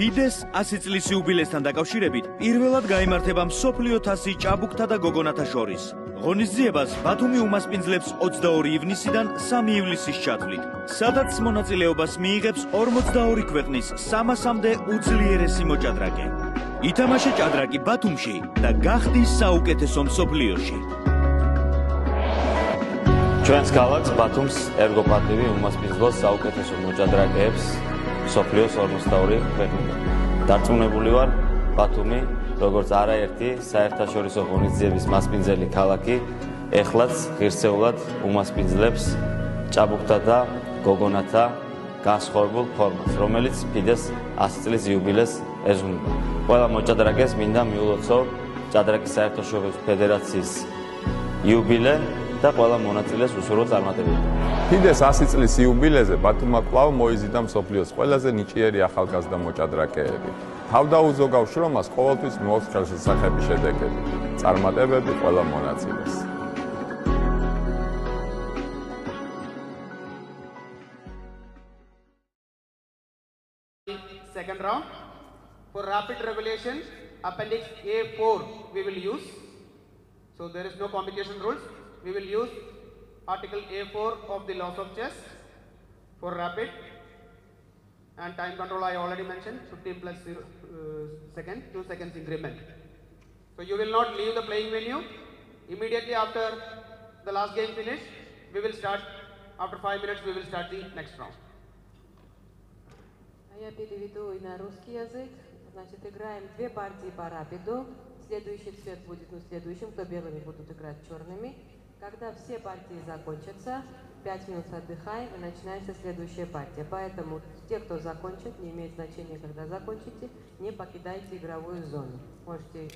FIDE-ს 100 წლის იუბილესთან დაკავშირებით პირველად გაიმართება მსოფლიო თასი ჭაბუკთა და გოგონათა შორის. ღონისძიებას ბათუმი უმასპინძლებს 22 ივნისიდან 3 ივლისის ჩათვლით, სადაც მონაწილეობას მიიღებს 42 ქვეყნის 300-მდე უძლიერესი მოჭადრაკე. ითამაშე ჭადრაკი ბათუმში და გახდი საუკეთესო მსოფლიოში. ჩვენს ქალაქს ბათუმს ერგოპატივი უმასპინძლოს საუკეთესო მოჭადრაკეებს მსოფლიოს 42 ქვეყნიდან. დარწმუნებული ვარ, ბათუმი, როგორც არაერთი საერთაშორისო ღონისძიების მასპინძელი ქალაქი, ეხლაც ღირსეულად უმასპინძლებს ჭაბუკთა და გოგონათა განსხვავებულ ფორმას, რომელიც FIDE-ს 100 წლის იუბილეს ეძღვნება. ყველა მოჭადრაკეს მინდა მიულოცო ჭადრაკის საერთაშორისო ფედერაციის იუბილე და ყველა მონაწილეს უსურვო წარმატებები. FIDE-ს 100 წლის იუბილეზე ბათუმმა კვლავ მოიზიდა მსოფლიოს ყველაზე ნიჭიერი ახალგაზრდა მოჭადრაკეები. თავდაუზო გავშრომას ყოველთვის მოაქვს ხელშესახები შედეგები. წარმატებები ყველა მონაწილეს. Second round. For rapid revelation, appendix A4 we will use. So there is no complication rules. We will use article A4 of the laws of chess for rapid, and time control I already mentioned, 15 plus 0 second, 2 seconds increment. So you will not leave the playing venue. Immediately after the last game finish, we will start, after 5 minutes we will start the next round. Я переведу и на русский язык. Значит, играем 2 партии по рапиду. Следующий цвет будет следующим, кто белыми будут играть черными. Когда все партии закончатся, 5 минут отдыхаем и начинается следующая партия. Поэтому те, кто закончит, не имеет значения, когда закончите, не покидайте игровую зону. Можете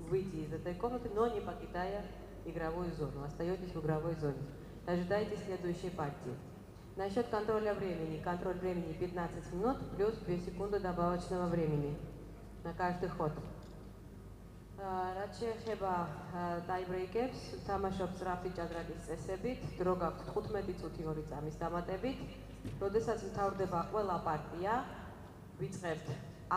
выйти из этой комнаты, но не покидая игровую зону. Остаетесь в игровой зоне. Ожидайте следующей партии. Насчет контроля времени. Контроль времени 15 минут плюс 2 секунды добавочного времени на каждый ход. რაც შეეხება ტაიბრეიკებს, თამაშობს რაფიდ ჭადრაკის წესებით, დრო გაქვთ 15 წუთი 2 წამის დამატებით. როდესაც მთავრდება ყველა პარტია, ვიწყებთ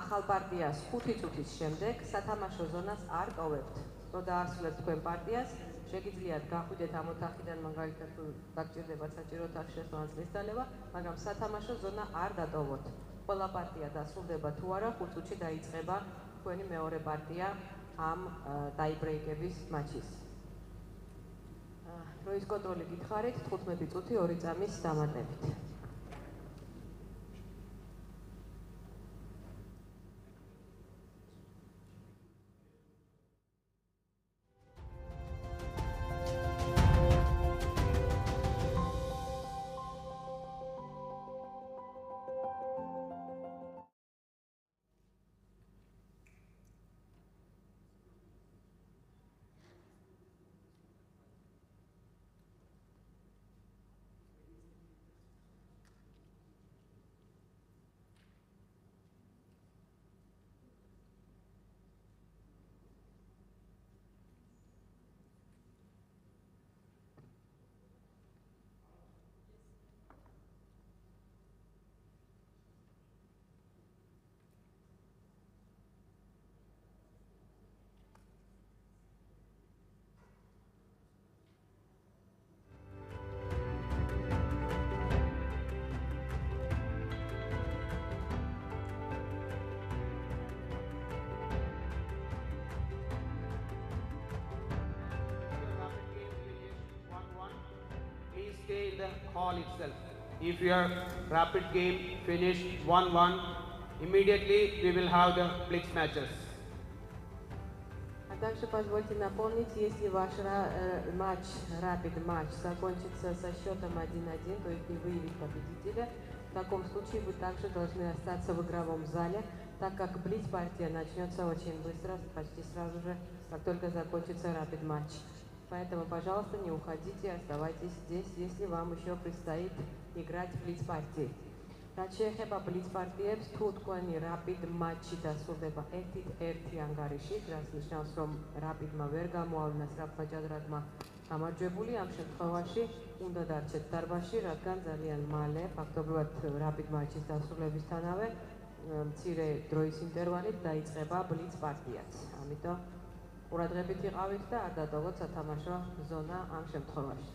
ახალ პარტიას 5 წუთის შემდეგ, სათამაშო ზონას არ ტოვებთ. რო დაასრულებთ თქვენ პარტიას, შეგიძლიათ გახვიდეთ ამ ოთახიდან, მაგალითად თუ დაგჭირდებათ საჭირო ოთახში შესვლა წლის დალევა, მაგრამ სათამაშო ზონა არ დატოვოთ. ყველა პარტია დასრულდება თუ არა, 5 წუთში დაიწყება თქვენი მეორე პარტია ამ ტაიბრეიკების მატჩის. დროის კონტროლი გითხარით 15 წუთი 2 წამის დამატებით. Stay in the hall itself. If your rapid game finished 1-1, immediately we will have the blitz matches. А также позвольте напомнить, если ваш матч, rapid матч, закончится со счетом 1-1, то есть не выявить победителя, в таком случае вы также должны остаться в игровом зале, так как блиц-партия начнется очень быстро, почти сразу же, как только закончится rapid матч. Поэтому, пожалуйста, не уходите, оставайтесь здесь, если вам еще предстоит играть в блиц-партии. რაც შეეხება ბლიცპარტიებს, თუ თქვენი რაპიდ მატჩი დასრულდება 1-1 ანგარიშით, რაც ნიშნავს, რომ რაპიდმა ვერ გამოავლინა სწრაფმა ჭადრაკმა გამარჯვებული, ამ შემთხვევაში უნდა დარჩეთ დარბაზში, რადგან ძალიან მალე, ფაქტობრივად რაპიდ მატჩის დასრულებისთანავე მცირე დროის ინტერვალით დაიწყება ბლიც პარტიაც. ამიტომ ყურადღებით იყავით და არ დატოვოთ სათამაშო ზონა ამ შემთხვევაში.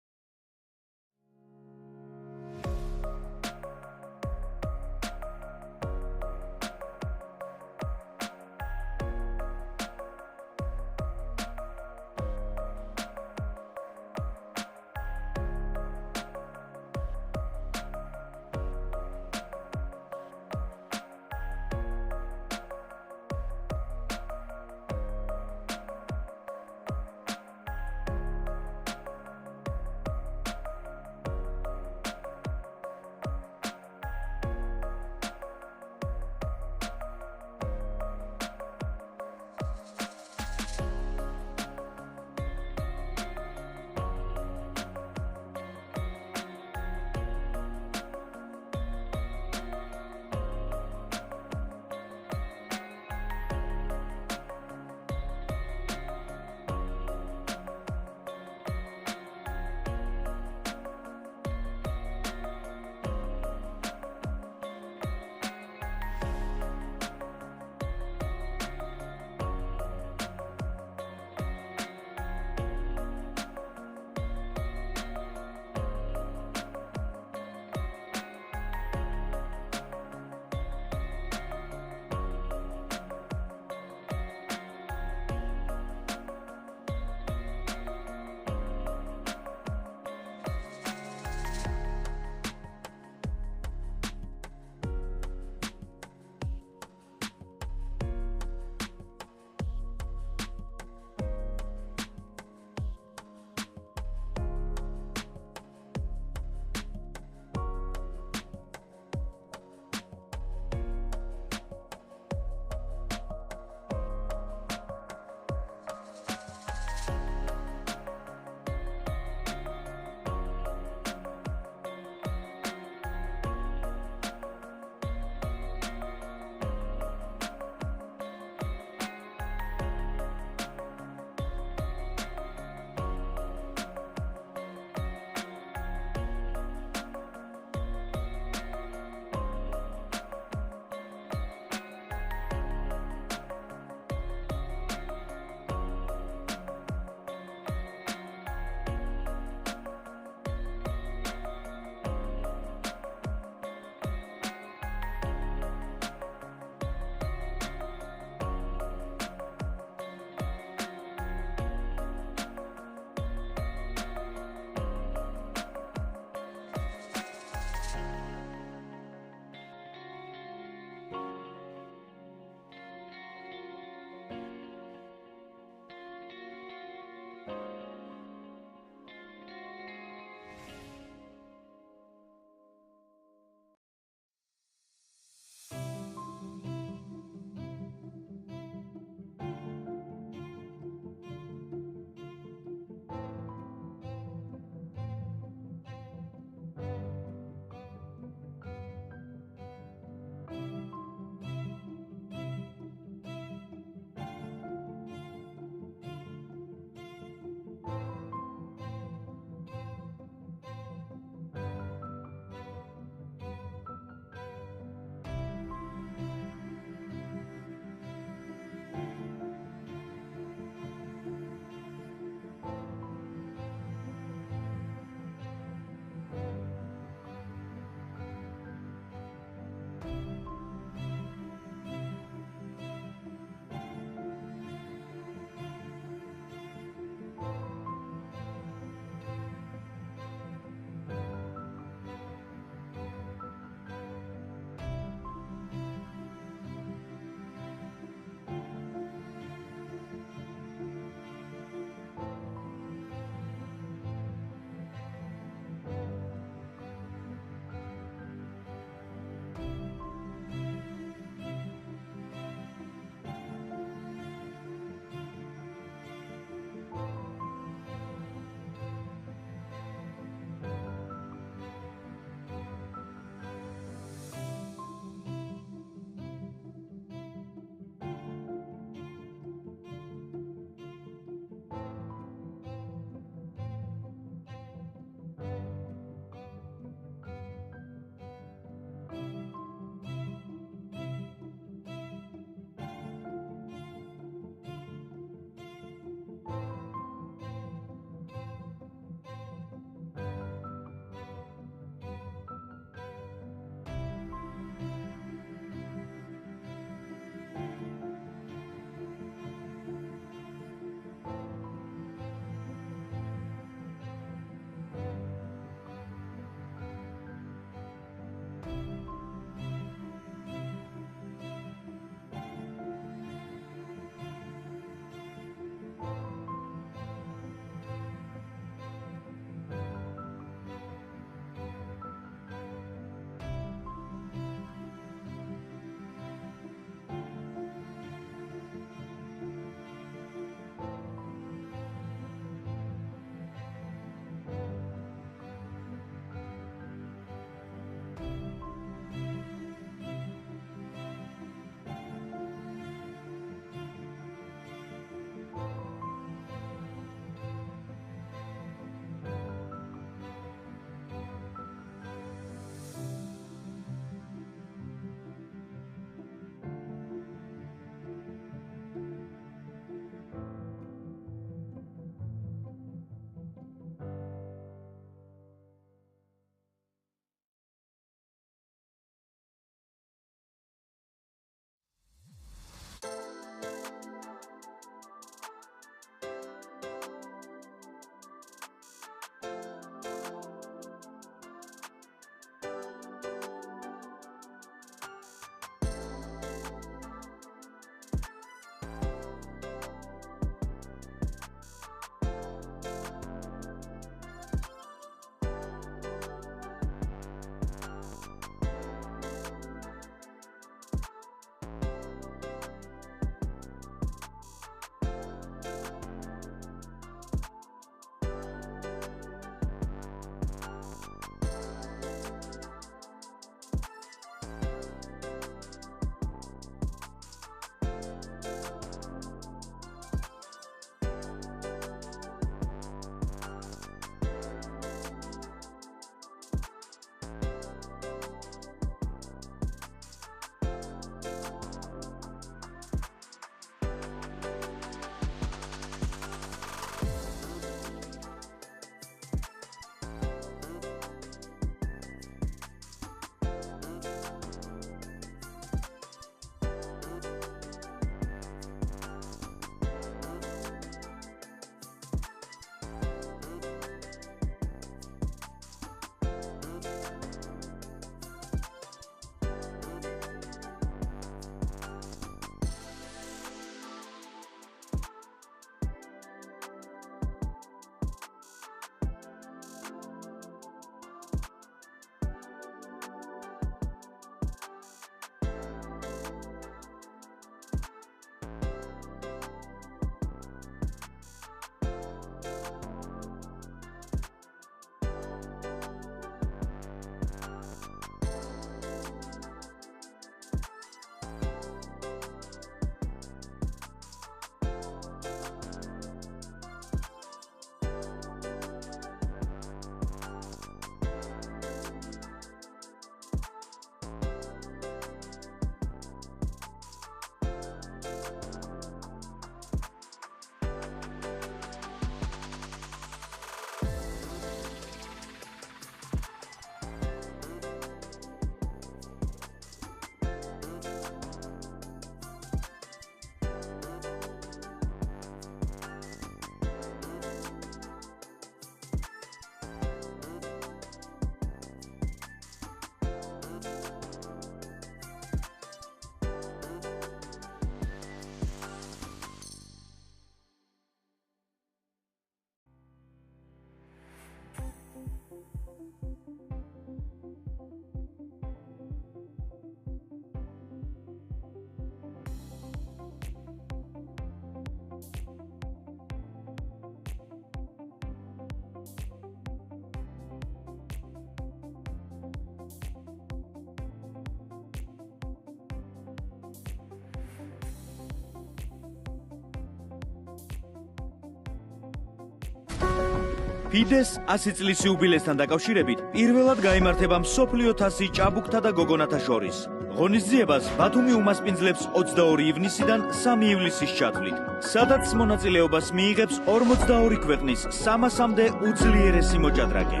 FIDE-ს 100 წლის იუბილესთან დაკავშირებით პირველად გაიმართება მსოფლიო თასი ჭაბუკთა და გოგონათა შორის. ღონისძიებას ბათუმი უმასპინძლებს 22 ივნისიდან 3 ივლისის ჩათვლით, სადაც მონაწილეობას მიიღებს 42 ქვეყნის 300-მდე უძლიერესი მოჭადრაკე.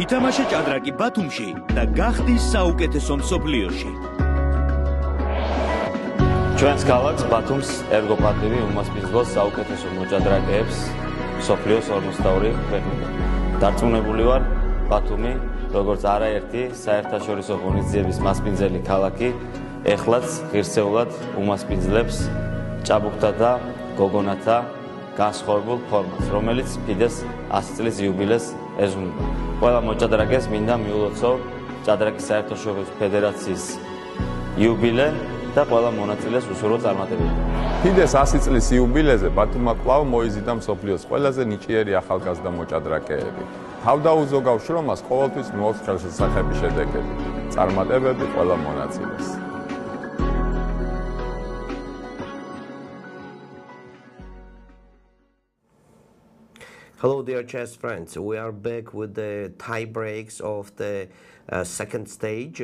ითამაშე ჭადრაკი ბათუმში და გახდის საუკეთესო მსოფლიოში. ჩვენს ქალაქს ბათუმს ერგოპატივი უმასპინძლოს საუკეთესო მოჭადრაკეებს სოფლიოს 42 ქვეყნიდან. დარწმუნებული ვარ, ბათუმი, როგორც არაერთი საერთაშორისო ღონისძიების მასპინძელი ქალაქი, ეხლაც ღირსეულად უმასპინძლებს ჭაბუკთა და გოგონათა განსხვავებულ ფორმას, რომელიც FIDE-ს 100 წლის იუბილეს ეძღვნება. ყველა მოჭადრაკეს მინდა მიულოცო ჭადრაკის საერთაშორისო ფედერაციის იუბილე და ყველა მონაწილეს უსურვო წარმატებები. FIDE-ს 100 წლის იუბილეზე ბათუმმა კვლავ მოიზიდა მსოფლიოს ყველაზე ნიჭიერი ახალგაზრდა მოჭადრაკეები. თავდაუზო გავშრომას ყოველთვის მოაქვს ხელშესახები შედეგები. წარმატებები ყველა მონაწილეს. Hello dear chess friends, we are back with the tie breaks of the second stage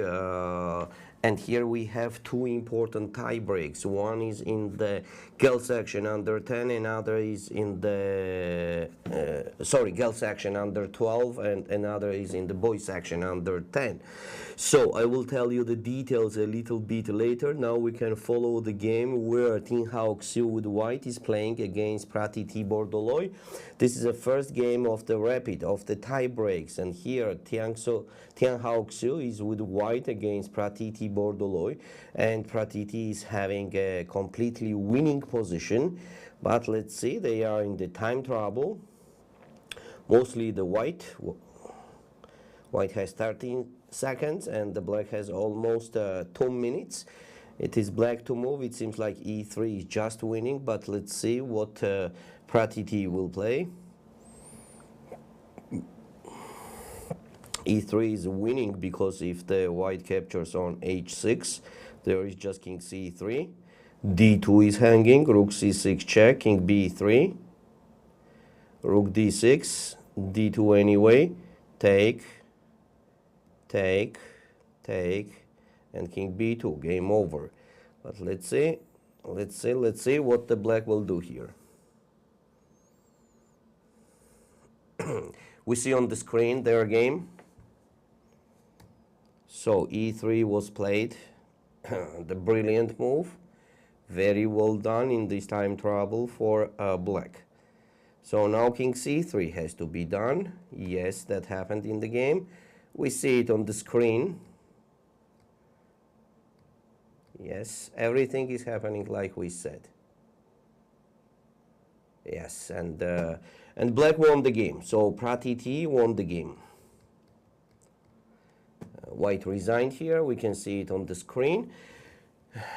and here we have two important tie breaks. One is in the girl section under 10 and another is in the girl section under 12 and another is in the boy section under 10. So I will tell you the details a little bit later. Now we can follow the game where Tian Hao-Xiu with white is playing against Pratiti Bordoloi. This is the first game of the rapid, of the tie breaks, and here Tian Hao-Xiu is with white against Pratiti Bordoloi, and Pratiti is having a completely winning position, but let's see, they are in the time trouble. Mostly the white has 13 seconds and the black has almost 2 minutes. It is black to move. It seems like e3 is just winning, but let's see what Pratiti will play. e3 is winning because if the white captures on h6, there is just king c3. d2 is hanging, rook c6 check, king b3, rook d6, d2 anyway, take, and king b2, game over. But let's see what the black will do here. We see on the screen their game. So e3 was played, the brilliant move, very well done in this time trouble for black. So now king c3 has to be done. Yes, that happened in the game. We see it on the screen. Yes, everything is happening like we said. Yes, and black won the game. So Pratiti won the game. White resigned here. We can see it on the screen.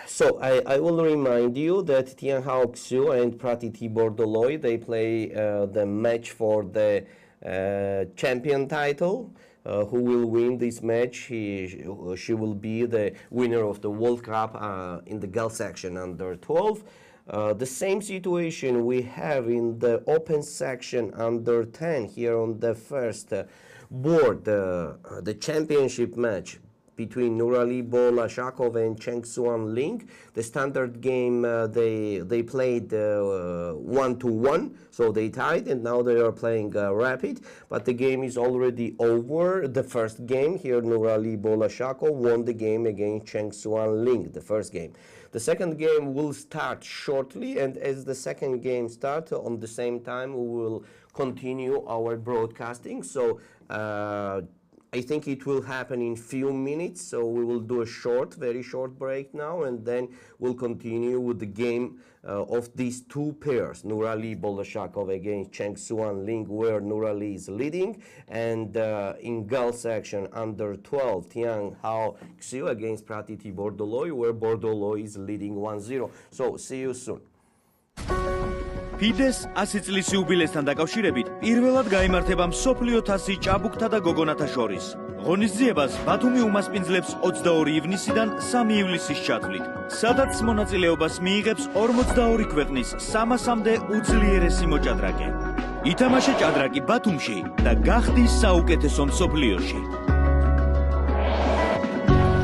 So I will remind you that Tian Hao-Xiu and Pratiti Bordoloi, they play the match for the champion title. Who will win this match? She will be the winner of the World Cup in the girl section under 12. The same situation we have in the open section under 10 here on the first board, the championship match between Nurali Bolashakov and Cheng Xuan Ling. The standard game, they played 1-1, so they tied, and now they are playing rapid. But the game is already over. The first game here, Nurali Bolashakov won the game against Cheng Xuan Ling, the first game. The second game will start shortly, and as the second game starts, on the same time we will continue our broadcasting. So I think it will happen in few minutes, so we will do a very short break now, and then we'll continue with the game of these two pairs, Nurali Bolashakov against Cheng Xuan Ling, where Nurali is leading, and in girl section under 12, Tian Hao-Xiu against Pratiti Bordoloi, where Bordoloi is leading 1-0. So see you soon. FIDE-ს 100 წლის იუბილესთან დაკავშირებით პირველად გაიმართება მსოფლიო თასი ჭაბუკთა და გოგონათა შორის. ღონისძიებას ბათუმი უმასპინძლებს 22 ივნისიდან 3 ივლისის ჩათვლით, სადაც მონაწილეობას მიიღებს 42 ქვეყნის 300-მდე უძლიერესი მოჭადრაკე. ითამაშა ჭადრაკი ბათუმში და გახდის საუკეთესო მსოფლიოში.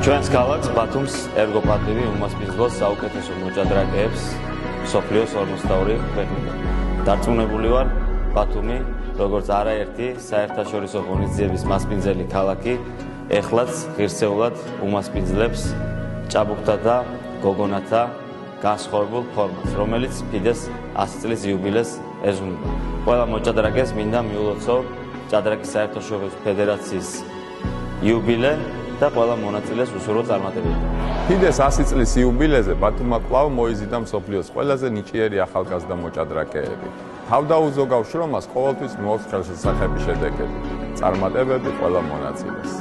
ჩვენს ქალაქს ბათუმს ერგოპატივი უმასპინძლოს საუკეთესო მოჭადრაკეებს მსოფლიოს 52 ქვეყნიდან. დარწმუნებული ვარ, ბათუმი, როგორც არაერთი საერთაშორისო ღონისძიების მასპინძელი ქალაქი, ეხლაც ღირსეულად უმასპინძლებს ჭაბუკთა და გოგონათა განსხვავებულ ფორმას, რომელიც FIDE-ს 100 წლის იუბილეს ეძღვნება. ყველა მოჭადრაკეს მინდა მიულოცო ჭადრაკის საერთაშორისო ფედერაციის იუბილე და ყველა მონაწილეს უსურვო წარმატებები. FIDE-ს 100 წლის იუბილეზე ბათუმმა კვლავ მოიზიდა მსოფლიოს ყველაზე ნიჭიერი ახალგაზრდა მოჭადრაკეები. თავდაუზო გავშრომას ყოველთვის მოაქვს ხელშესახები შედეგები. წარმატებები ყველა მონაწილეს.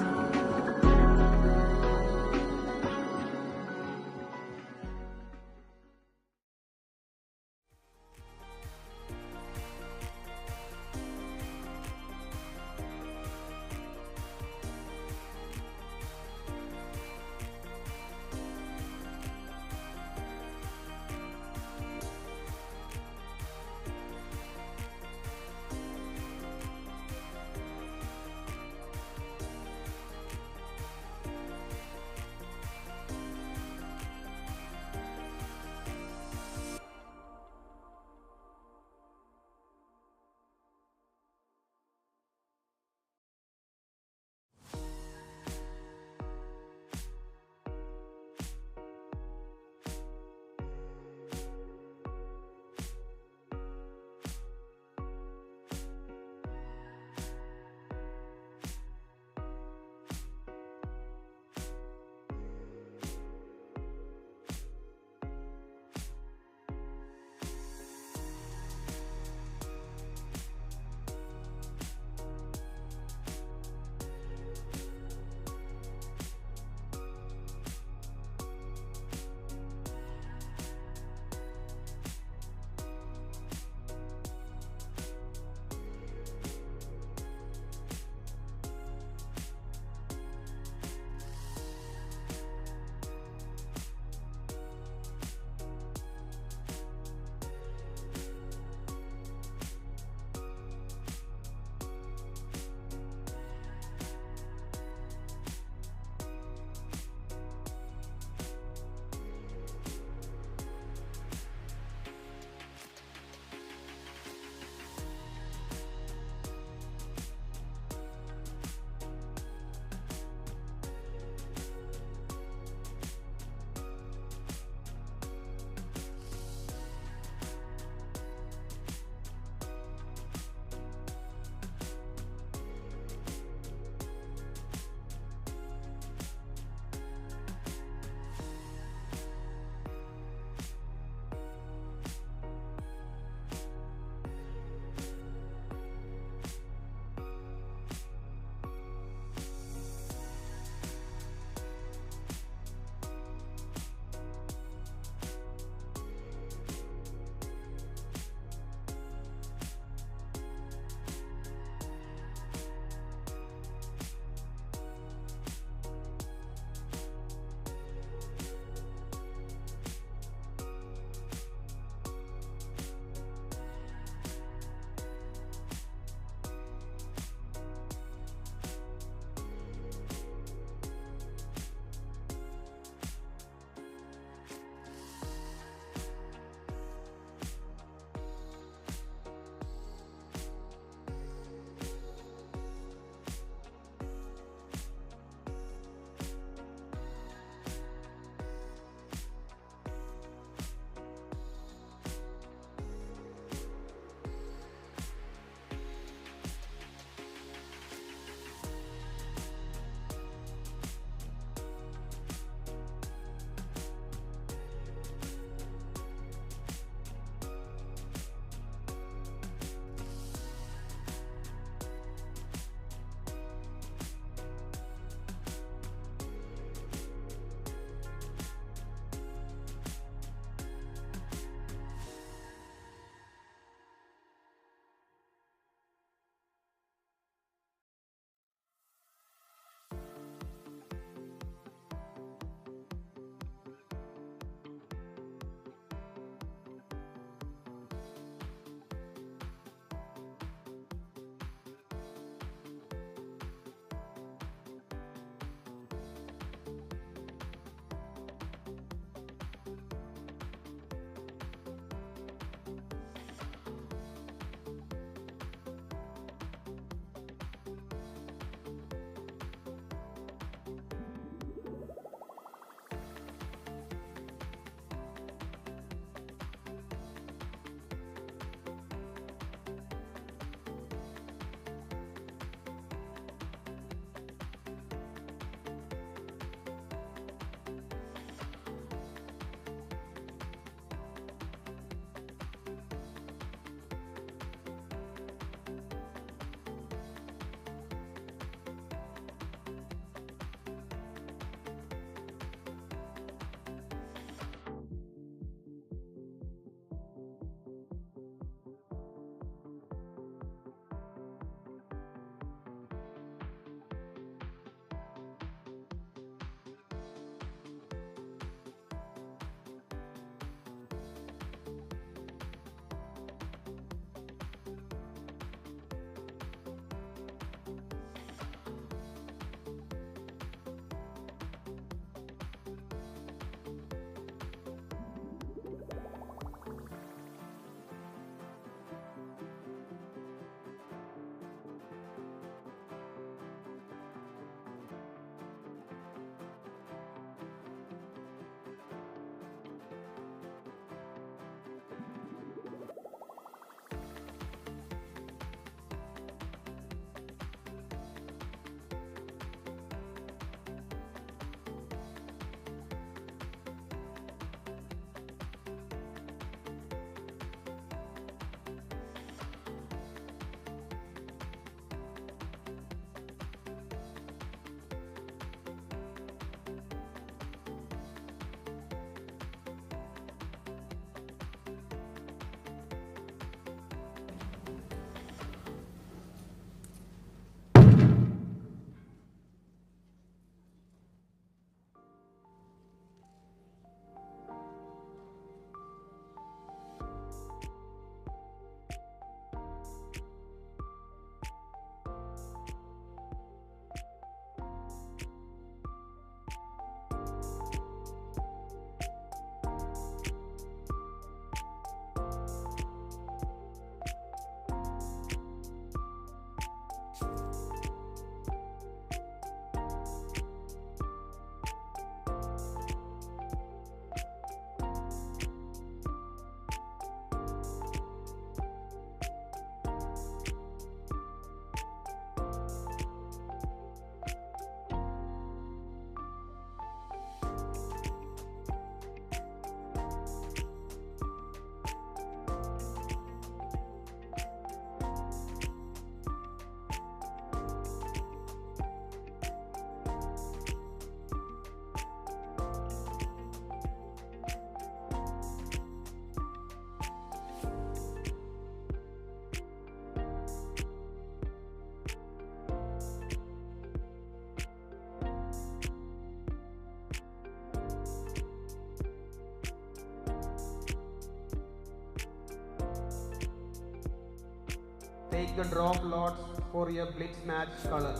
pick the draw of lots for your blitz match color.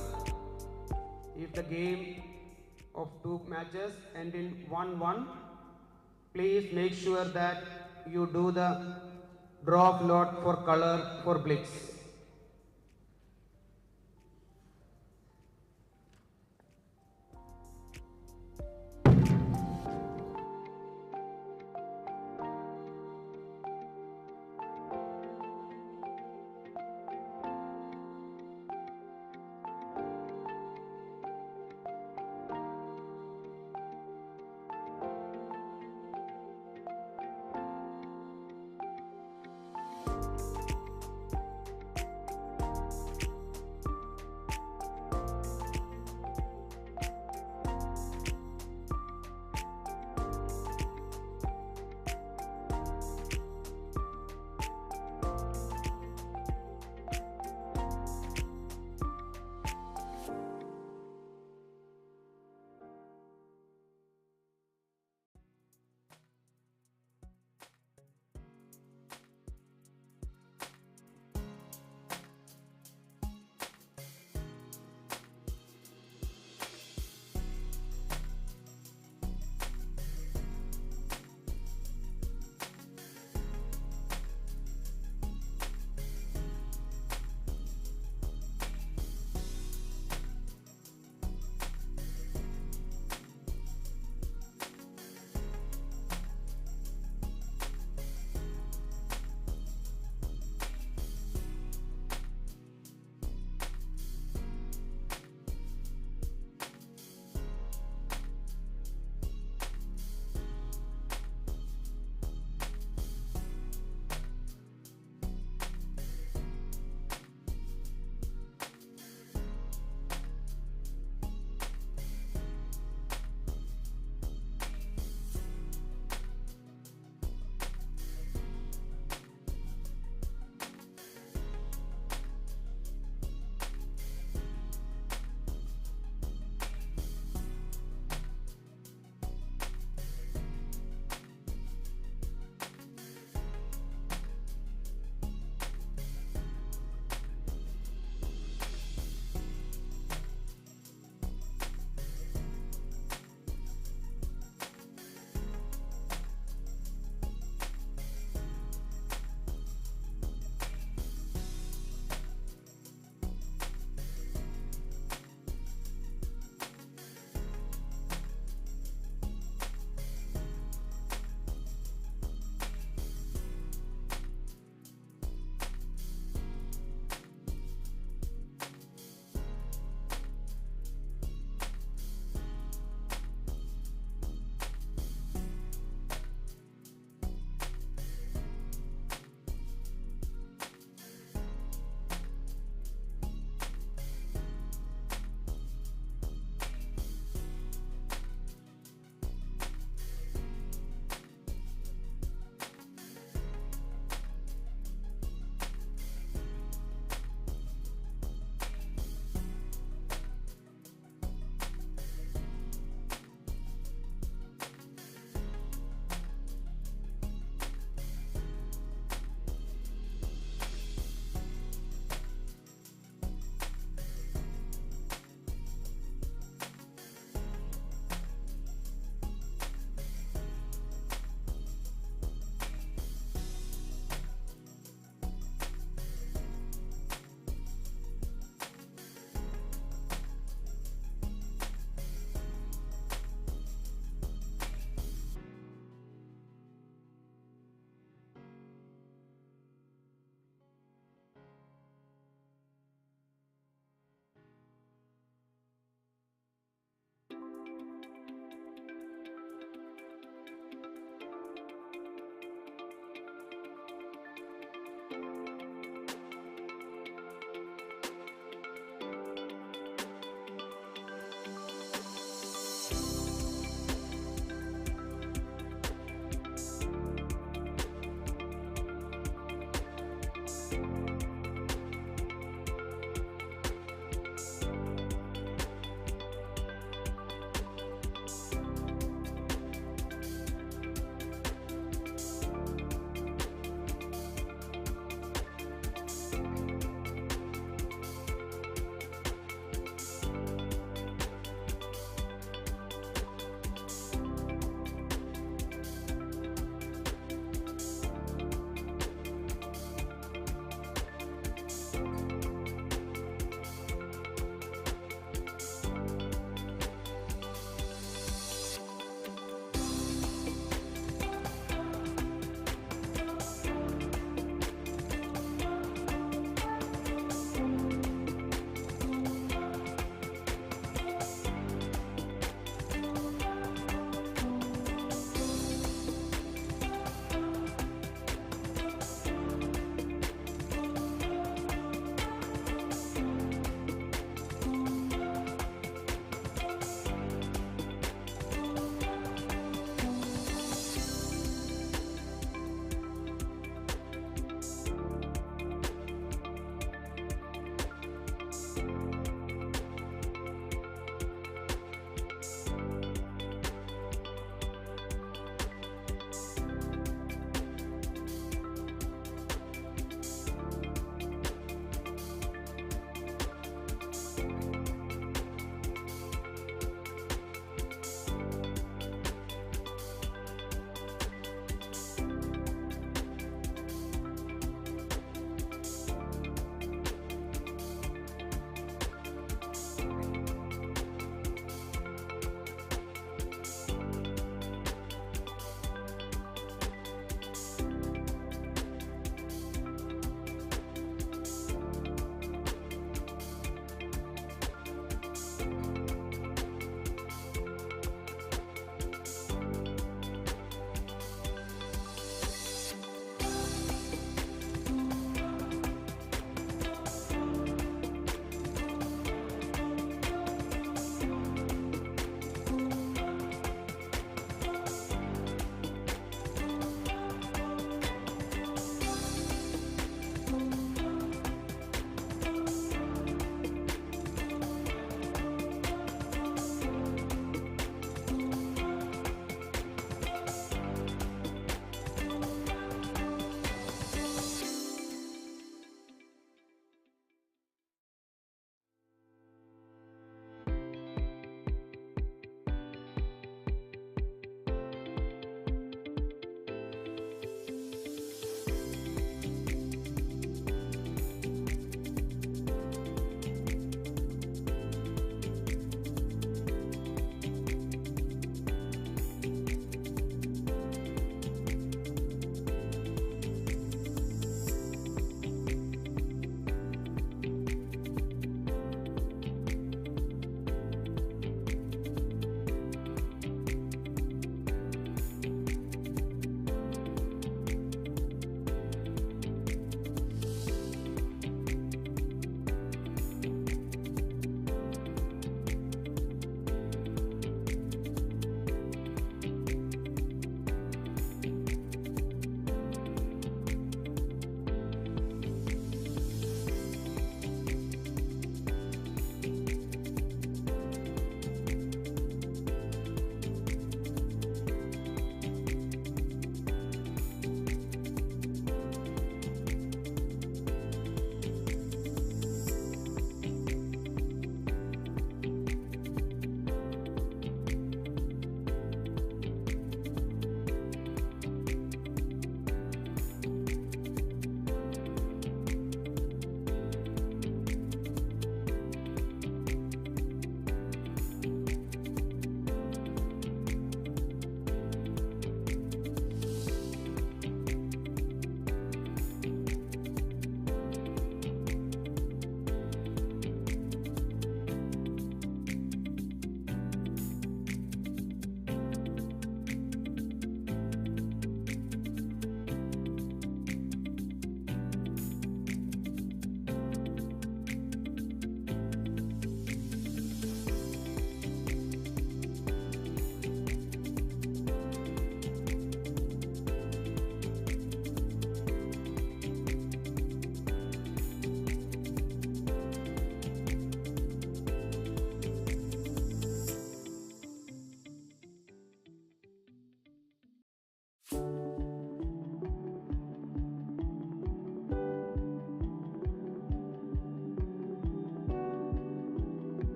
If the game of two matches end in 1-1, please make sure that you do the draw of lot for color for blitz.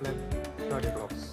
black started blocks.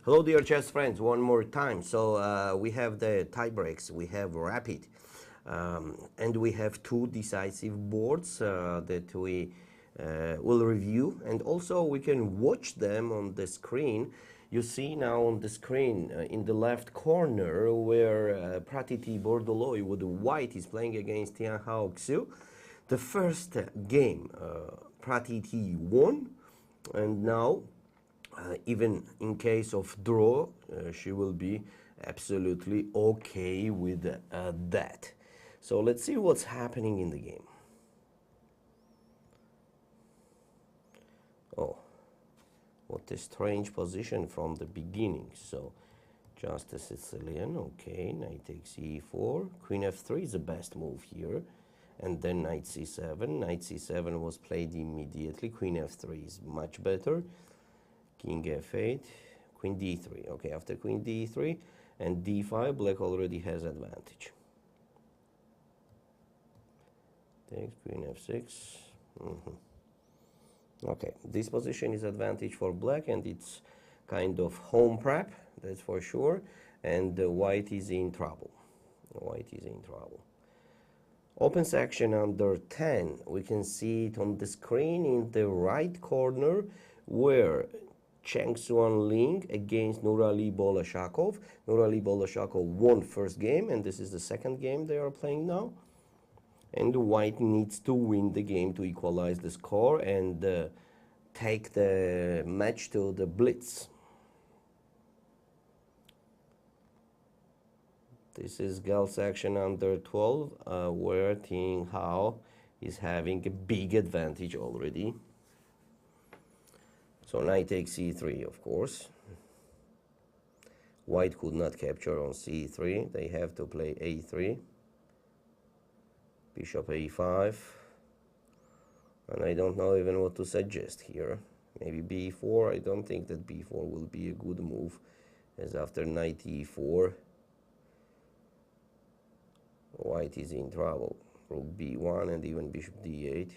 Hello, dear chess friends, one more time. So we have the tie breaks, we have rapid, and we have two decisive boards that we will review, and also we can watch them on the screen. You see now on the screen in the left corner where Pratiti Bordoloi with white is playing against Tian Hao Xiu. The first game, Pratiti won, and now even in case of draw, she will be absolutely okay with that. So let's see what's happening in the game. Oh, what a strange position from the beginning. So just a Sicilian, okay, knight takes e4, queen f3 is the best move here, and then knight c7. Knight c7 was played immediately, queen f3 is much better. King f8, queen d3. Okay, after queen d3 and d5, black already has advantage. Takes queen f6. Okay, this position is advantage for black, and it's kind of home prep, that's for sure. And white is in trouble. White is in trouble. Open section under 10. We can see it on the screen in the right corner where Cheng Xuan Ling against Nurali Bolashakov. Nurali Bolashakov won first game, and this is the second game they are playing now. And white needs to win the game to equalize the score and take the match to the blitz. This is Gal section under 12, where Ting Hao is having a big advantage already. So knight takes c3, of course. White could not capture on c3. They have to play a3. Bishop a5. And I don't know even what to suggest here. Maybe b4. I don't think that b4 will be a good move, as after knight e4, white is in trouble. Rook b1 and even bishop d8.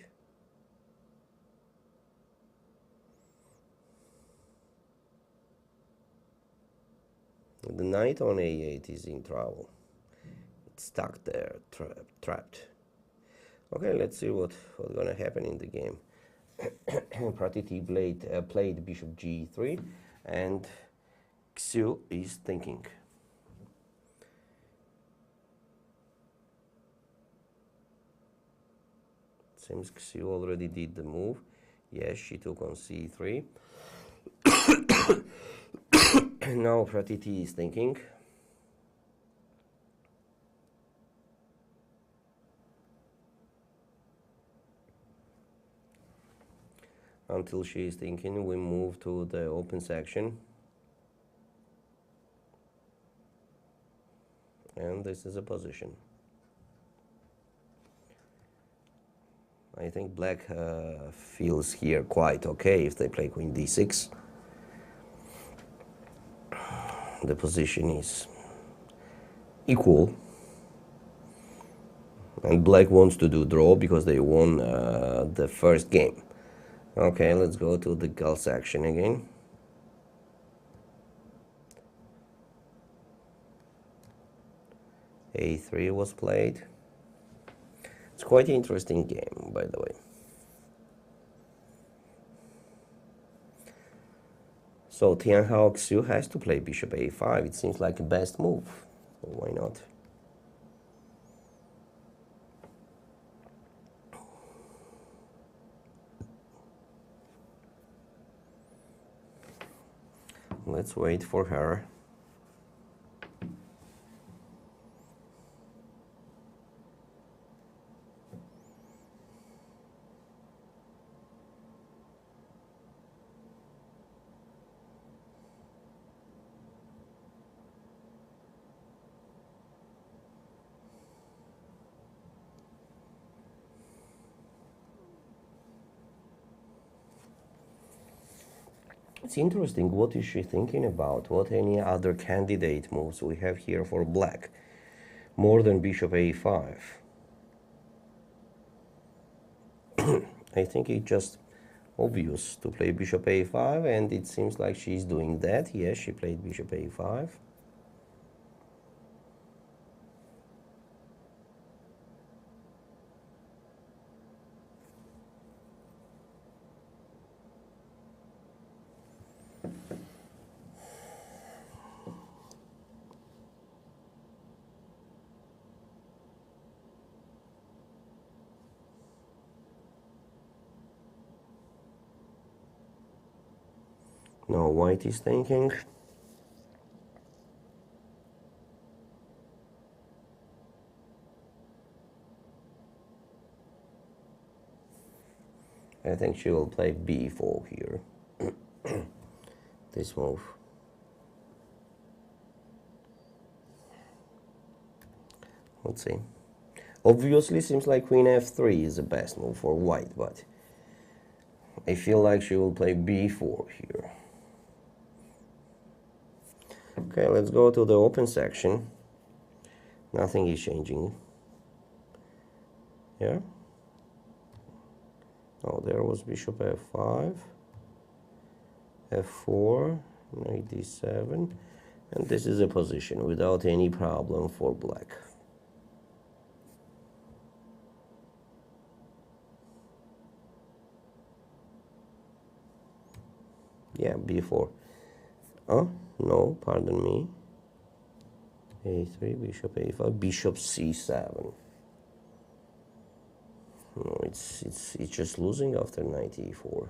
The knight on a8 is in trouble. It's stuck there, trapped. Okay, let's see what's gonna happen in the game. Pratiti played bishop g3, and Xiu is thinking. Seems Xiu already did the move. Yes, she took on c3. Now Pratiti is thinking. Until she is thinking, we move to the open section. And this is a position. I think black feels here quite okay if they play queen d6. The position is equal, and black wants to do draw because they won the first game. Okay, let's go to the Gal section again. a3 was played. It's quite an interesting game, by the way. So Tian Hao Xiu has to play bishop a5. It seems like the best move. So why not? Let's wait for her. It's interesting, what is she thinking about? What any other candidate moves we have here for black? More than bishop a5. I think it's just obvious to play bishop a5, and it seems like she's doing that. Yes, she played bishop a5. Now white is thinking. I think she will play b4 here. This move. Let's see. Obviously seems like queen f3 is the best move for white, but I feel like she will play b4 here. Okay, let's go to the open section. Nothing is changing. Yeah. Oh, there was bishop f5, f4, knight d7, and this is a position without any problem for black. Yeah, b4. Oh, no, pardon me. a3, bishop a5, bishop c7. No, it's just losing after knight e4.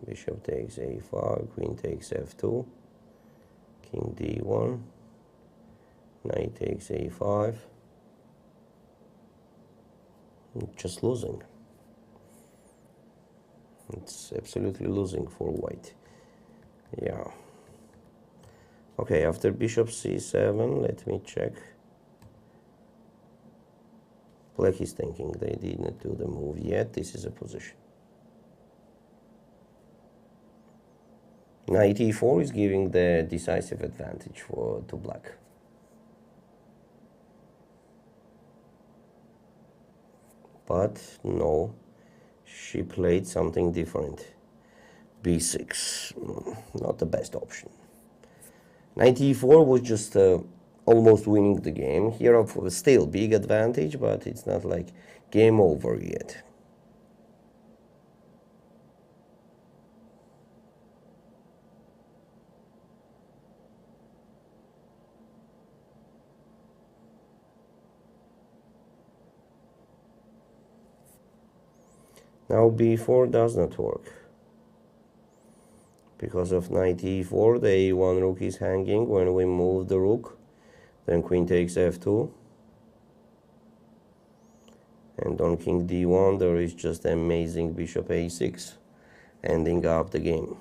Bishop takes a5, queen takes f2, king d1, knight takes a5. Just losing. It's absolutely losing for white. Yeah. Okay, after bishop c7, let me check. Black is thinking they didn't do the move yet. This is a position. Knight e4 is giving the decisive advantage to black. But no, she played something different. b6, not the best option. Knight e4 was just almost winning the game. Here, still big advantage, but it's not like game over yet. Now b4 does not work. Because of knight e4, the a1 rook is hanging. When we move the rook, then queen takes f2. And on king d1, there is just amazing bishop a6, ending up the game.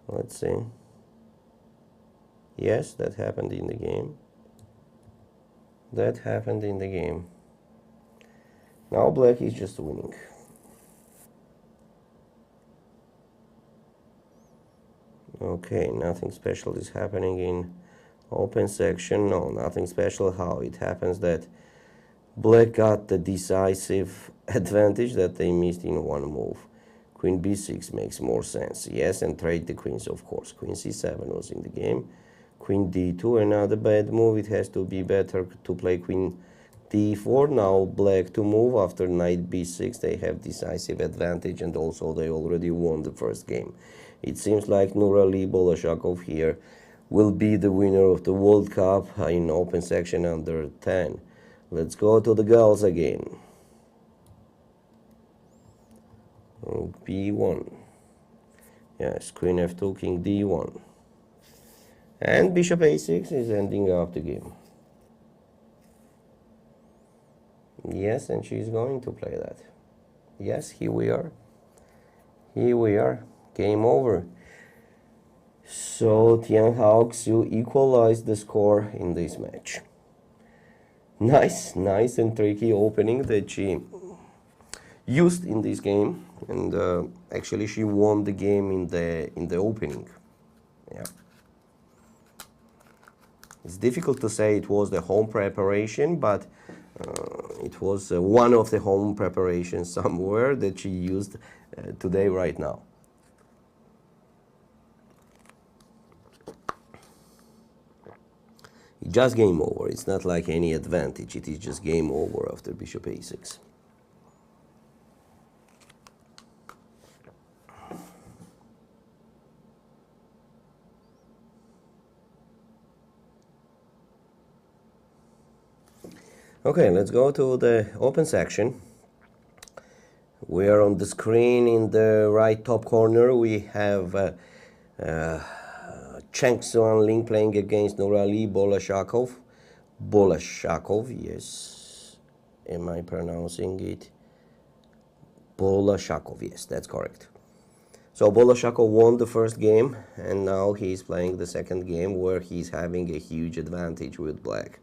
Let's see. Yes, that happened in the game. That happened in the game. Now black is just winning. Okay, nothing special is happening in open section. No, nothing special. How it happens that black got the decisive advantage that they missed in one move. Queen b6 makes more sense. Yes, and trade the queens, of course. Queen c7 was in the game. Queen d2, another bad move. It has to be better to play queen d4. Now black to move. After knight b6 they have decisive advantage, and also they already won the first game. It seems like Nurali Bolashakov here will be the winner of the World Cup in open section under 10. Let's go to the girls again. b1. Yes, queen f2, king d1. And bishop a6 is ending up the game. Yes, and she's going to play that. Yes, here we are. Here we are. Game over. So Tian Hao Xiu equalized the score in this match. Nice and tricky opening that she used in this game, and actually she won the game in the opening. Yeah. It's difficult to say it was the home preparation, but it was one of the home preparations somewhere that she used today, right now. It's just game over. It's not like any advantage. It is just game over after bishop a6. Okay, let's go to the open section. We are on the screen in the right top corner. We have Cheng Xuan Ling playing against Nurali Bolashakov. Bolashakov, yes. Am I pronouncing it? Bolashakov, yes, that's correct. So Bolashakov won the first game, and now he's playing the second game where he's having a huge advantage with black.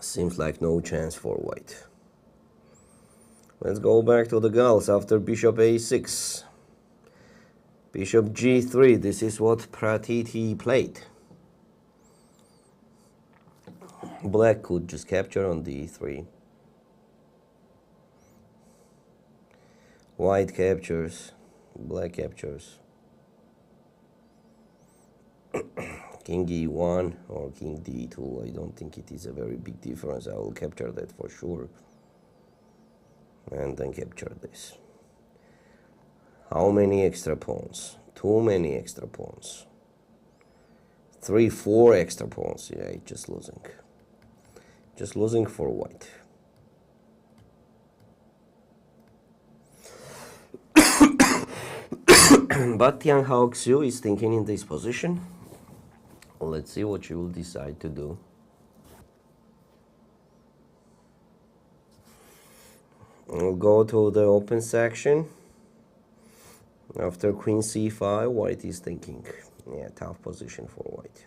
Seems like no chance for white. Let's go back to the girls after bishop a6. Bishop g3. This is what Pratiti played. Black could just capture on d3. White captures. Black captures. King e1 or king d2. I don't think it is a very big difference. I will capture that for sure. And then capture this. How many extra pawns? Too many extra pawns. 3, 4 extra pawns. Yeah, it's just losing. Just losing for white. But Tian Hao Xiu is thinking in this position. Let's see what she will decide to do. We'll go to the open section. After queen c5, white is thinking. Yeah, tough position for white.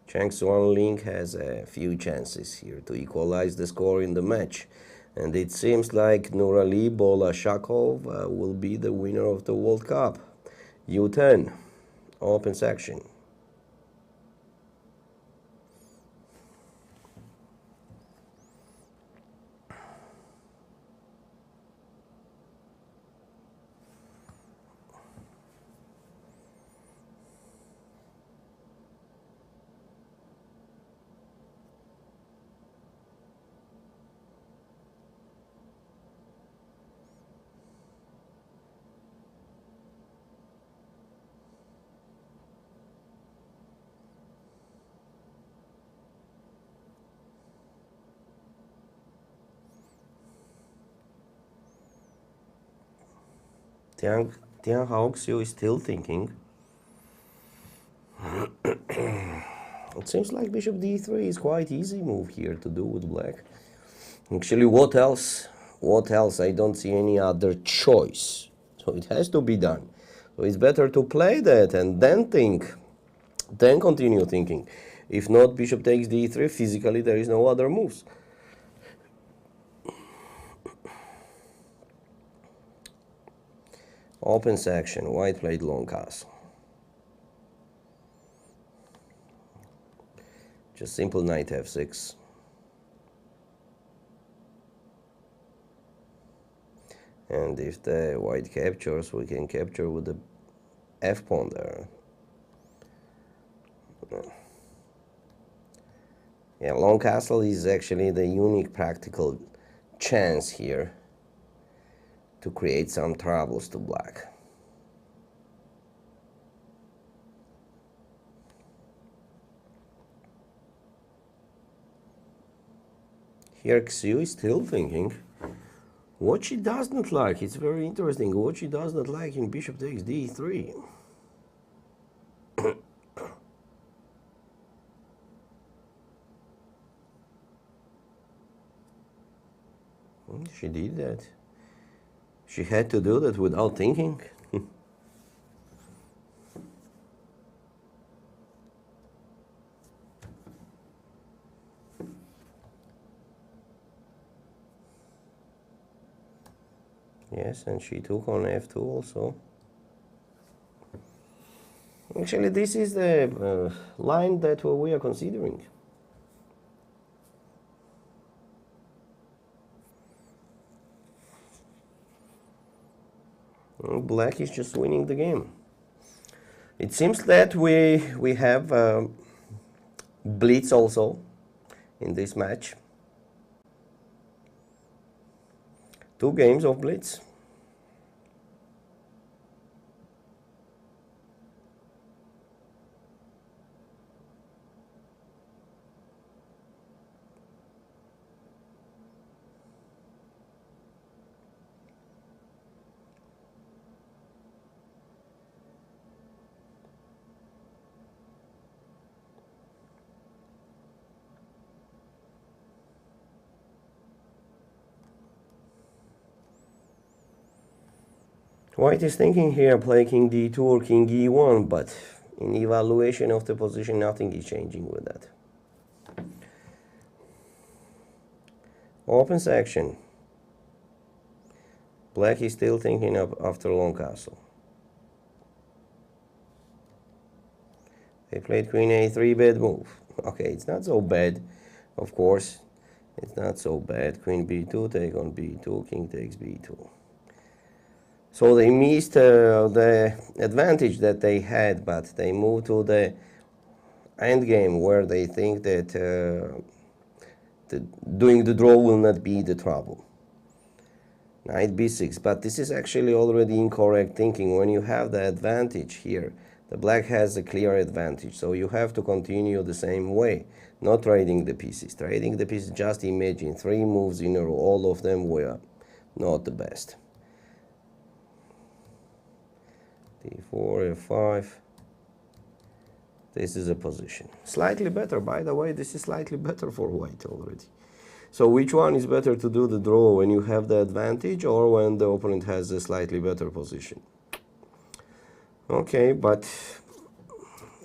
Cheng Xuan Ling has a few chances here to equalize the score in the match. And it seems like Nurali Bolashakov will be the winner of the World Cup. U10, open section. Tian Hao Xiu is still thinking. It seems like bishop d3 is quite easy move here to do with black. Actually, what else? What else? I don't see any other choice. So it has to be done. So it's better to play that and then think. Then continue thinking. If not, bishop takes d3. Physically, there is no other moves. Open section, white played long castle. Just simple knight f6. And if the white captures, we can capture with the f pawn there. Yeah, long castle is actually the unique practical chance here to create some troubles to black. Here Xiu is still thinking what she does not like. It's very interesting what she does not like in bishop takes d3. She did that. She had to do that without thinking. Yes, and she took on f2 also. Actually, this is the line that we are considering. Black is just winning the game. It seems that we have blitz also in this match. 2 games of blitz. White is thinking here, play king d2 or king e1, but in evaluation of the position, nothing is changing with that. Open section. Black is still thinking of after long castle. They played queen a3, bad move. Okay, it's not so bad, of course. It's not so bad. Queen b2, take on b2, king takes b2. So they missed the advantage that they had, but they moved to the endgame where they think that doing the draw will not be the trouble. Knight b6, but this is actually already incorrect thinking. When you have the advantage here, the black has a clear advantage, so you have to continue the same way, not trading the pieces. Trading the pieces, just imagine 3 moves in a row, all of them were not the best. d4, f5. This is a position. Slightly better, by the way, this is slightly better for white already. So which one is better to do the draw, when you have the advantage or when the opponent has a slightly better position? Okay, but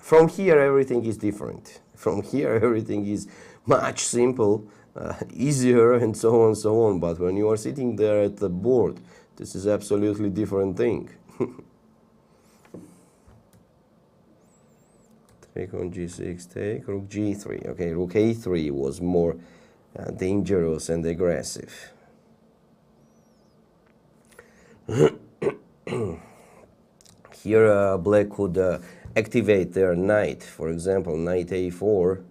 from here everything is different. From here everything is much simple, easier and so on and so on. But when you are sitting there at the board, this is absolutely different thing. Take on g6, take, rook g3. Okay, rook a3 was more dangerous and aggressive. Here black could activate their knight. For example, knight a4.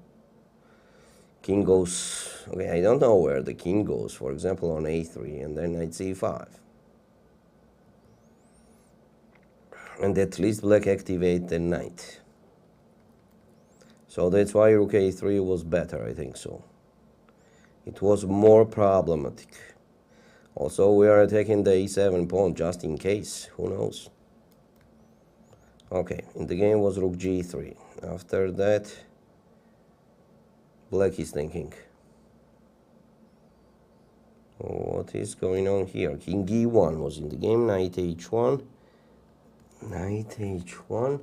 King goes, okay, I don't know where the king goes. For example, on a3 and then knight c5. And at least black activate the knight. So that's why rook a3 was better, I think so. It was more problematic. Also, we are attacking the e7 pawn just in case, who knows. Okay, in the game was rook g3. After that, black is thinking. What is going on here? King e1 was in the game, knight h1. Knight h1.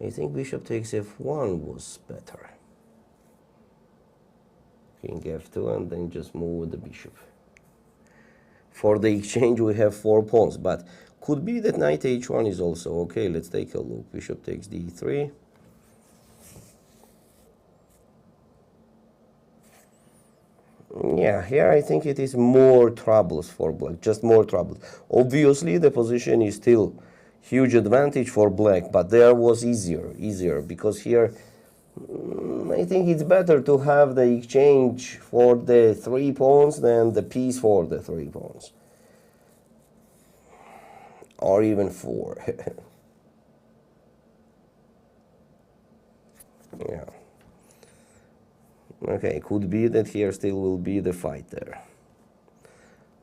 I think bishop takes f1 was better. King f2 and then just move with the bishop. For the exchange we have 4 pawns, but could be that knight h1 is also okay. Let's take a look. Bishop takes d3. Yeah, here I think it is more troubles for black, just more troubles. Obviously the position is still huge advantage for black, but there was easier because here I think it's better to have the exchange for the 3 pawns than the piece for the 3 pawns. Or even 4. Yeah. Okay, could be that here still will be the fight there.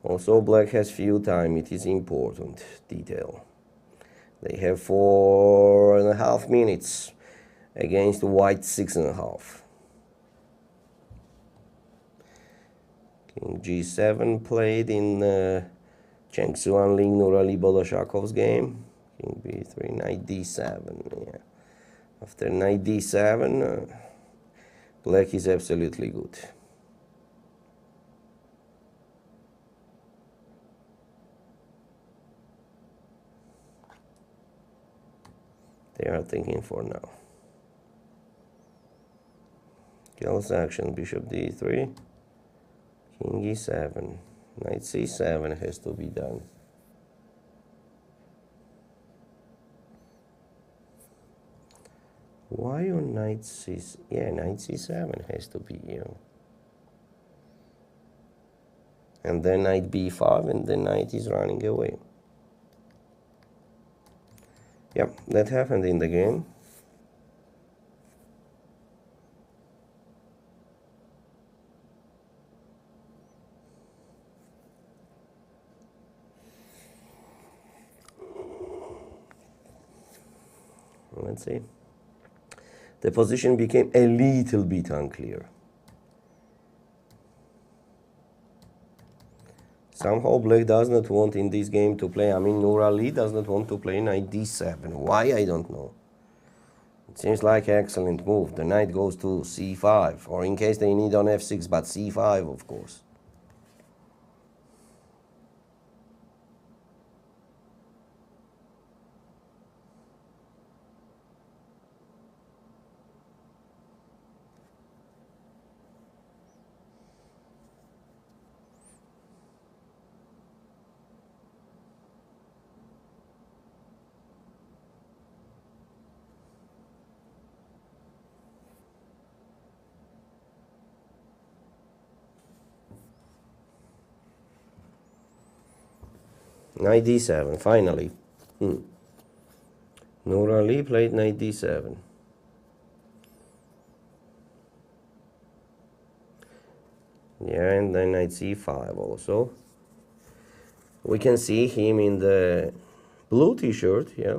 Also, black has few time, it is important detail. They have 4.5 minutes against white 6.5. King G7 played in Cheng Xuanling Nurali Boloshakov's game. King B3, knight D7. Yeah. After knight D7, black is absolutely good. They are thinking for now. Kills action, bishop D3, king E7, knight C7 has to be done. Why on knight C? Yeah, knight C7 has to be, and then knight B5, and the knight is running away. Yep, that happened in the game. Let's see. The position became a little bit unclear. Somehow black does not want in this game to play, Nur Ali does not want to play knight d7. Why, I don't know. It seems like an excellent move. The knight goes to c5, or in case they need on f6, but c5, of course. Knight d7, finally. Nur Ali played knight d7. Yeah, and then knight c5 also. We can see him in the blue t-shirt, yeah.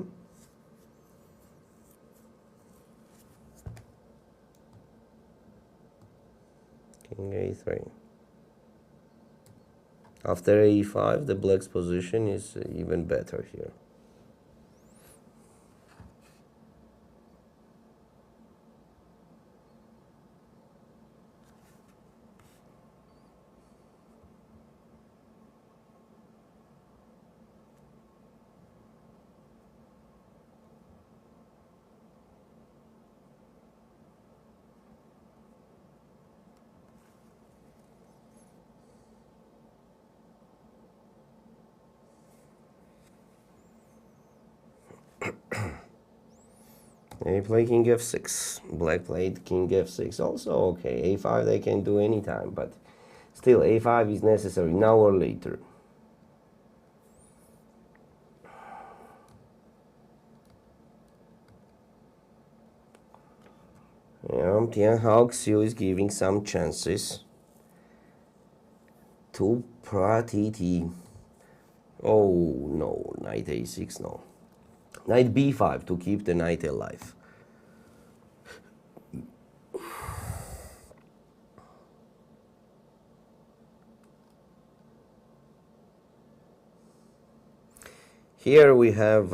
King a3. After e5, the black's position is even better here. They play king f6. Black played king f6. Also okay. a5 they can do anytime, but still a5 is necessary now or later. Yeah, Tianhao Xiu is giving some chances to Pratiti. Oh no, knight a6, no. Knight b5 to keep the knight alive. Here we have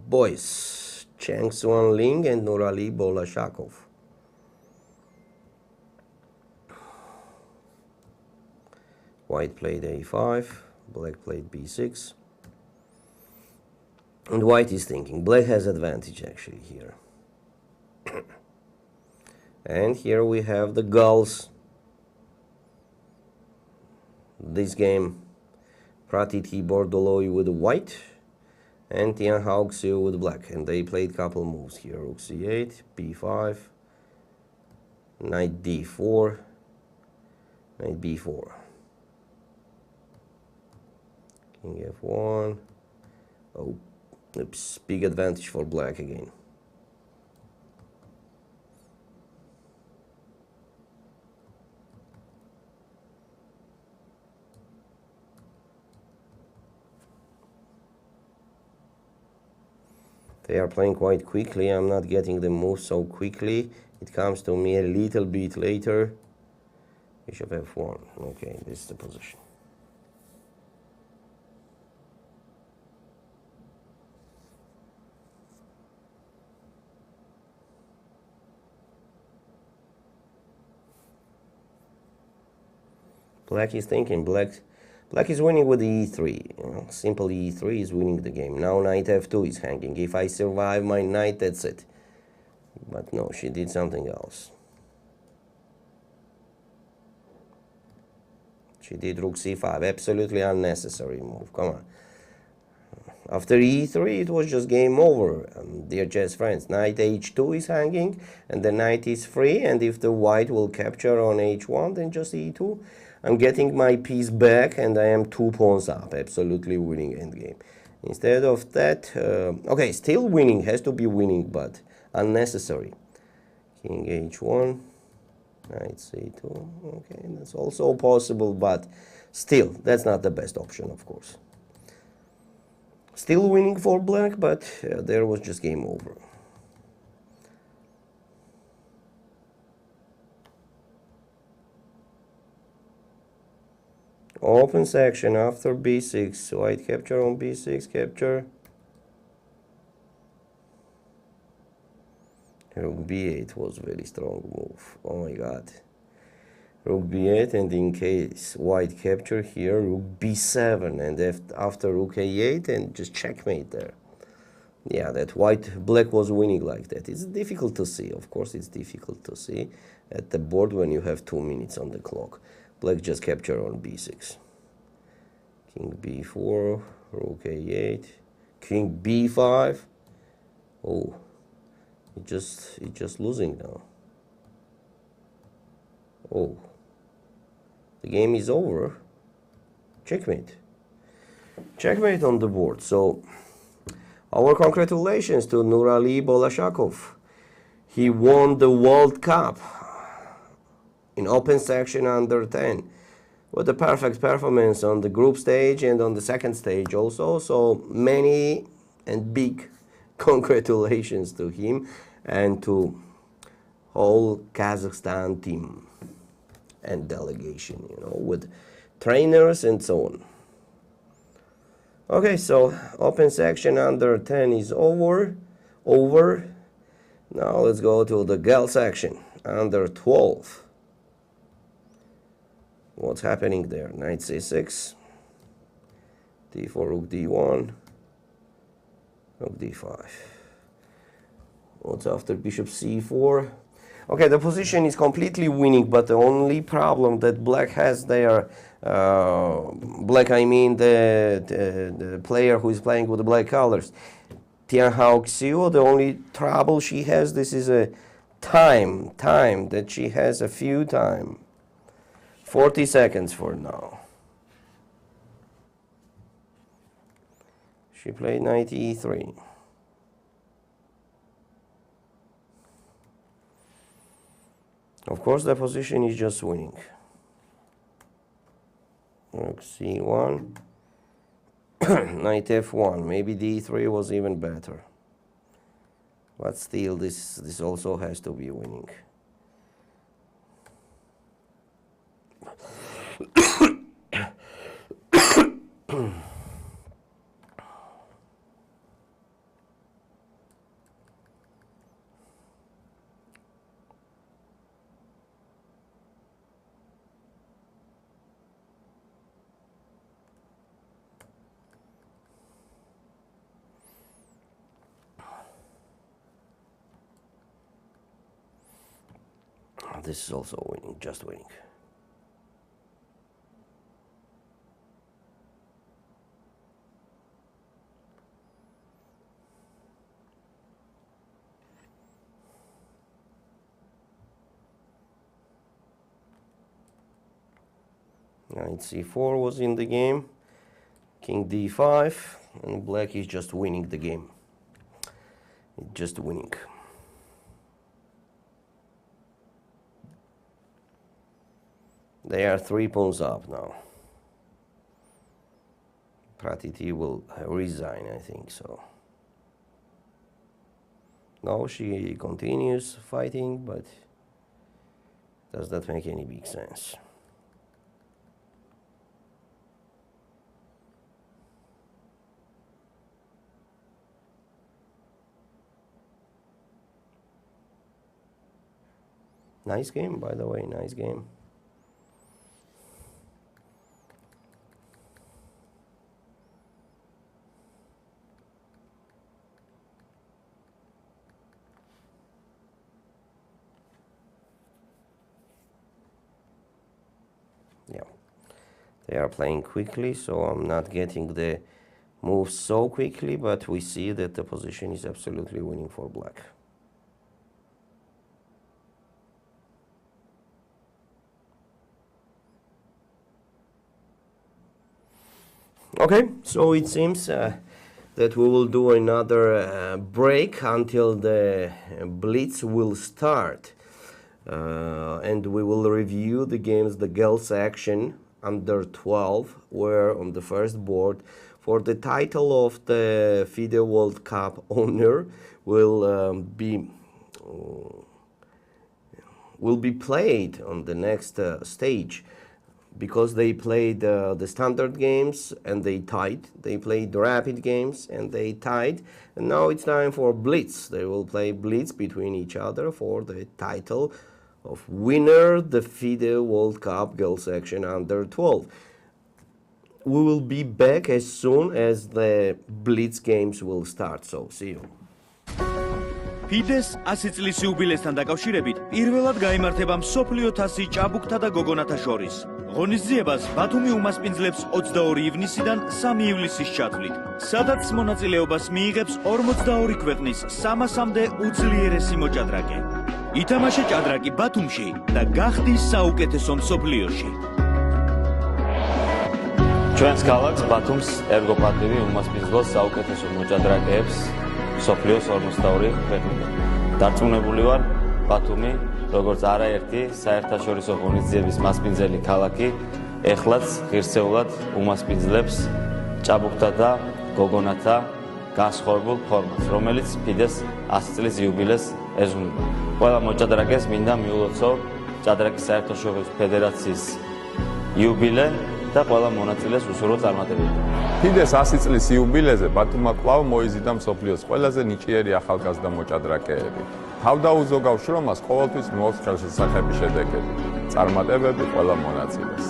boys, Cheng Xuanling and Nurali Bolashakov. White played a5, black played b6. And white is thinking, black has advantage actually here. And here we have the gulls. This game, Pratiti Bordoloi with white and Tianhao Xiu with black. And they played couple moves here, rook c8, b5, Knight d4, knight b4, king f1. Oh, oops, big advantage for black again. They are playing quite quickly. I'm not getting the move so quickly. It comes to me a little bit later. Bishop f1. Okay, this is the position. Black is thinking. Black is winning with the e3. You know, simple e3 is winning the game. Now knight f2 is hanging. If I survive my knight, that's it. But no, she did something else. She did rook c5. Absolutely unnecessary move. Come on. After e3, it was just game over, dear chess friends. Knight h2 is hanging, and the knight is free. And if the white will capture on h1, then just e2. I'm getting my piece back, and I am 2 pawns up. Absolutely winning endgame. Instead of that, okay, still winning, has to be winning, but unnecessary. King h1, knight c2. Okay, that's also possible, but still, that's not the best option, of course. Still winning for black, but there was just game over. Open section after b6, white capture on b6, capture. Rook b8 was very strong move. Oh my god. Rook b8, and in case white capture here, rook b7, and after rook a8, and just checkmate there. Yeah, that black was winning like that. It's difficult to see. Of course, it's difficult to see at the board when you have 2 minutes on the clock. Black just capture on b6. King b4, rook a8, king b5. Oh, it's just losing now. Oh, the game is over. Checkmate. Checkmate on the board. So, our congratulations to Nurali Bolashakov. He won the World Cup in open section under 10 with a perfect performance on the group stage and on the second stage also. So many and big congratulations to him and to whole Kazakhstan team and delegation, you know, with trainers and so on. Okay, so open section under 10 is over. Now let's go to the girl section under 12. What's happening there? Knight c6, d4, rook d1, rook d5. What's after bishop c4? Okay, the position is completely winning, but the only problem that black has there, I mean the player who is playing with the black colors, Tianhao Xiu, the only trouble she has, this is a time that she has a few time. 40 seconds for now. She played knight e3. Of course, the position is just winning. Rook c1. Knight f1. Maybe d3 was even better. But still, this also has to be winning. This is also winning, just winning. Knight c4 was in the game. King d5, and black is just winning the game. Just winning. They are 3 pawns up now. Pratiti will resign, I think so. No, she continues fighting, but does not make any big sense. Nice game, by the way, nice game. Yeah, they are playing quickly, so I'm not getting the moves so quickly, but we see that the position is absolutely winning for black. Okay, so it seems that we will do another break until the blitz will start. And we will review the games, the girls section under 12, where on the first board for the title of the FIDE World Cup owner will be played on the next stage, because they played the standard games and they tied. They played the rapid games and they tied. And now it's time for blitz. They will play blitz between each other for the title of winner the FIDE World Cup girls section under 12. We will be back as soon as the blitz games will start. So see you. FIDE-ს 100 წლის იუბილესთან დაკავშირებით პირველად გაიმართება მსოფლიო თასი ჭაბუკთა და გოგონათა შორის. ღონისძიებას ბათუმი უმასპინძლებს 22 ივნისიდან 3 ივლისის ჩათვლით, სადაც მონაწილეობას მიიღებს 42 ქვეყნის 300-მდე უძლიერესი მოჭადრაკე. ითამაშე ჭადრაკი ბათუმში და გახდის საუკეთესო მსოფლიოში. ჩვენს ქალაქს ბათუმს ერგოპატივი უმასპინძლოს საუკეთესო მოჭადრაკეებს მსოფლიოს 42 ქვეყნიდან. დარწმუნებული ვარ, ბათუმი, როგორც არაერთი საერთაშორისო ღონისძიების მასპინძელი ქალაქი, ეხლაც ღირსეულად უმასპინძლებს ჭაბუკთა და გოგონათა განსხვავებულ ფორმატს, რომელიც FIDE-ს 100 წლის იუბილეს ეძღვნება. ყველა მოჭადრაკეს მინდა მიულოცო ჭადრაკის საერთაშორისო ფედერაციის იუბილე და ყველა მონაწილეს უსურვო წარმატებები. FIDE-ს 100 წლის იუბილეზე ბათუმმა კვლავ მოიზიდა მსოფლიოს ყველაზე ნიჭიერი ახალგაზრდა მოჭადრაკეები. თავდაუზოგავ შრომას ყოველთვის მოაქვს ხელშესახები შედეგები. წარმატებები ყველა მონაწილეს.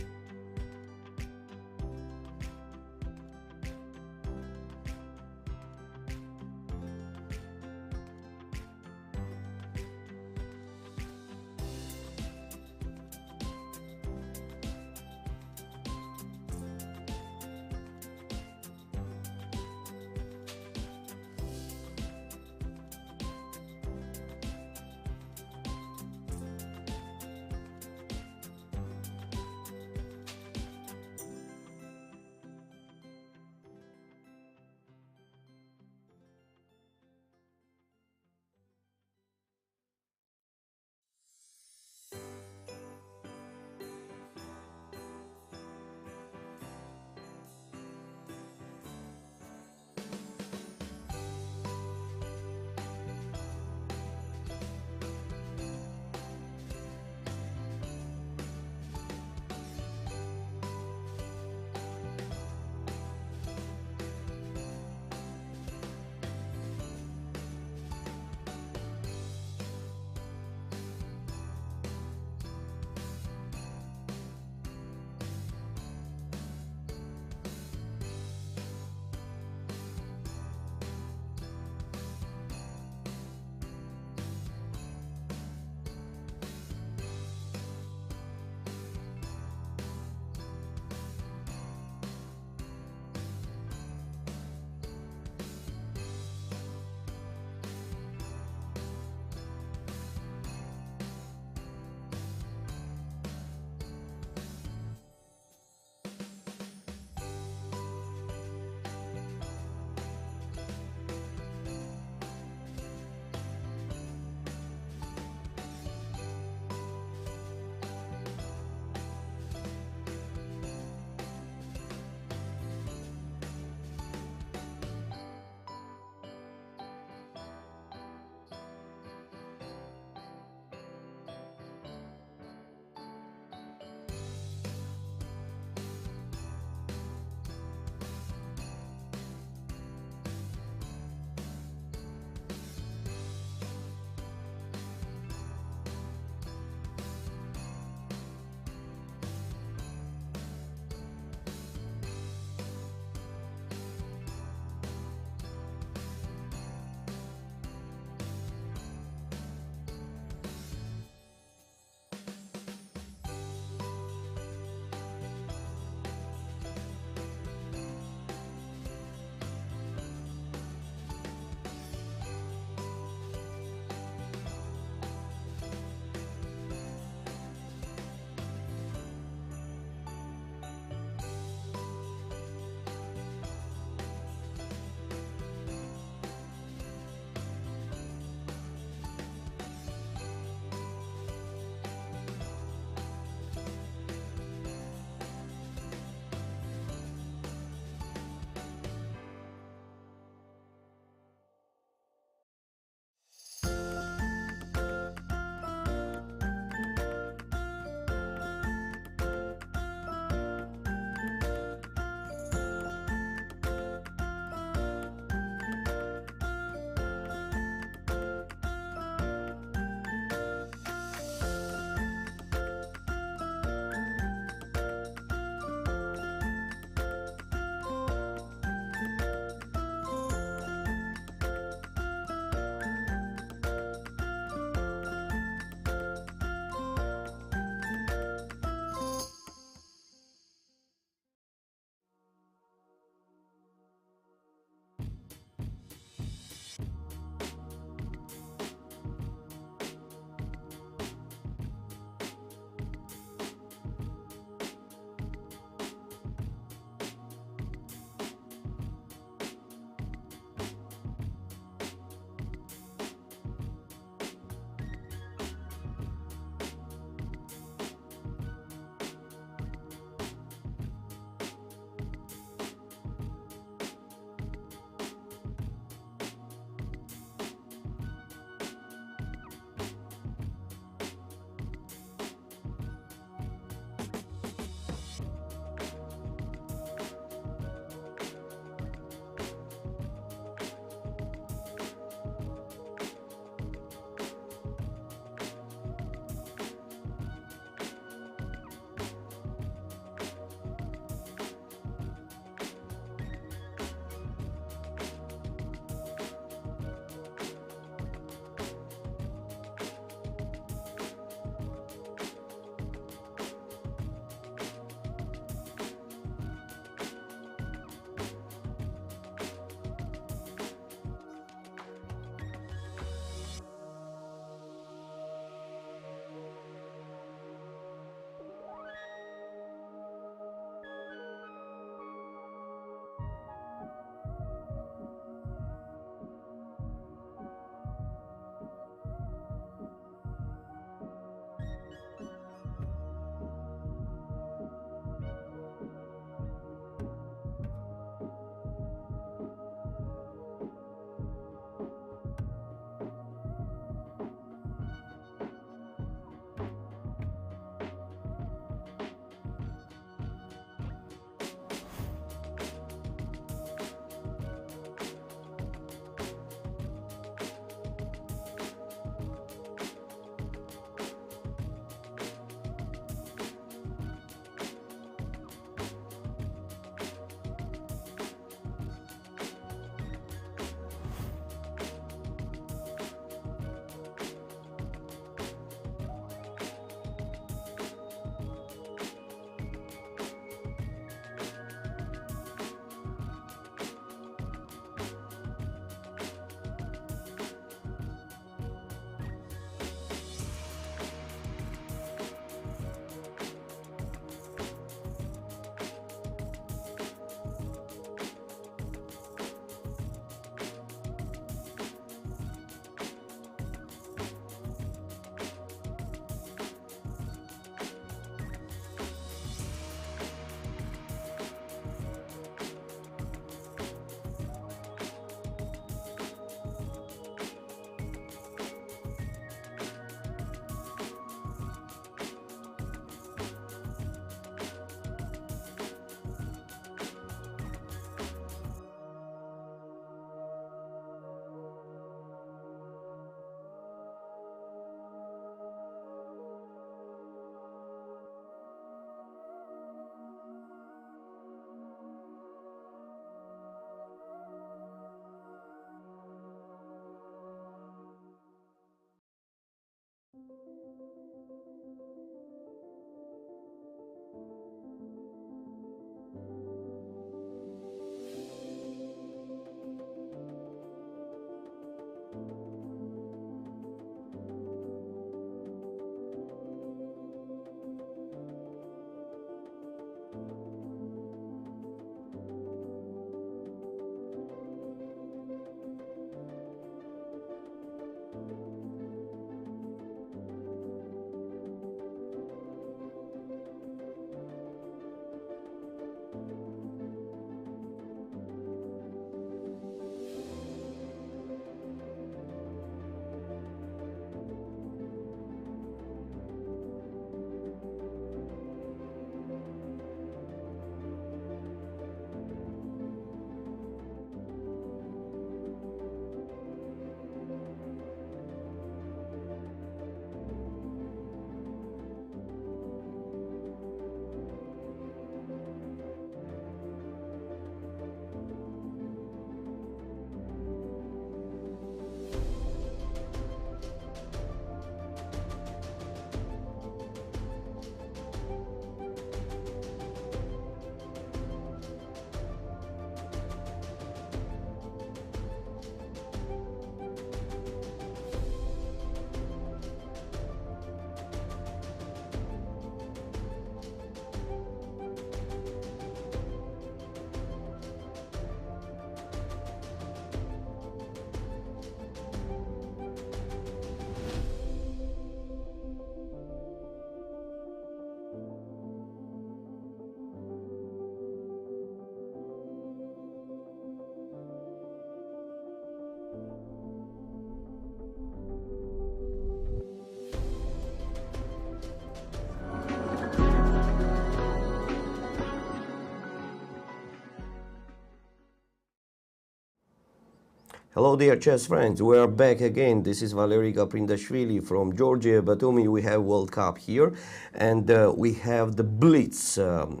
Hello dear chess friends, we are back again. This is Valery GAPRINDASHVILI from Georgia, Batumi. We have World Cup here and we have the Blitz. And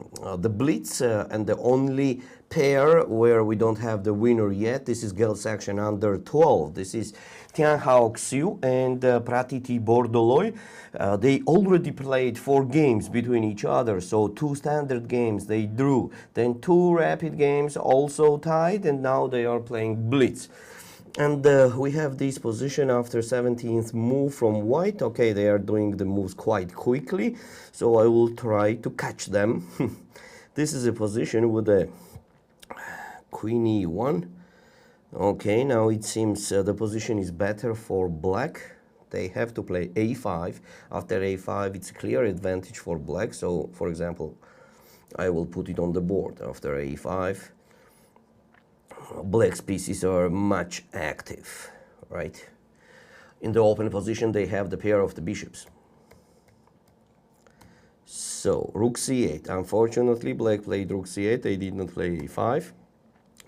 the only pair where we don't have the winner yet. This is girls section under 12. This is Tian Hao Xiu and Pratiti Bordoloi. They already played 4 games between each other, so 2 standard games they drew, then 2 rapid games also tied, and now they are playing Blitz. And we have this position after 17th move from white. Okay, they are doing the moves quite quickly, so I will try to catch them. This is a position with a Queen E1. Okay, now it seems the position is better for black. They have to play A5. After A5, it's a clear advantage for black. So, for example, I will put it on the board. After A5, black's pieces are much active, right? In the open position, they have the pair of the bishops. So, Rook C8. Unfortunately, black played Rook C8. They did not play A5.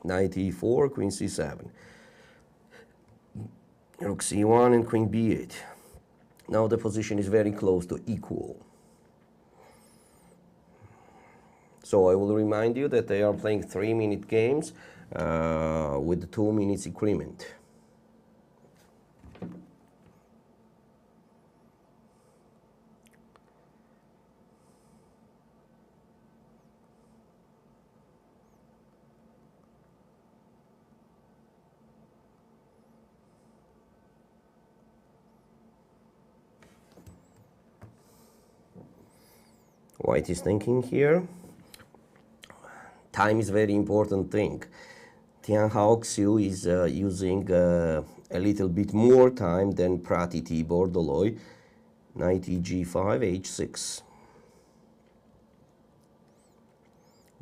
Knight E4, Queen C7. Rook C1 and Queen B8. Now the position is very close to equal. So I will remind you that they are playing 3-minute games with 2 minutes increment. White is thinking here. Time is very important thing. Tian Hao Xiu is using a little bit more time than Pratiti Bordoloi. Knight G5, H6.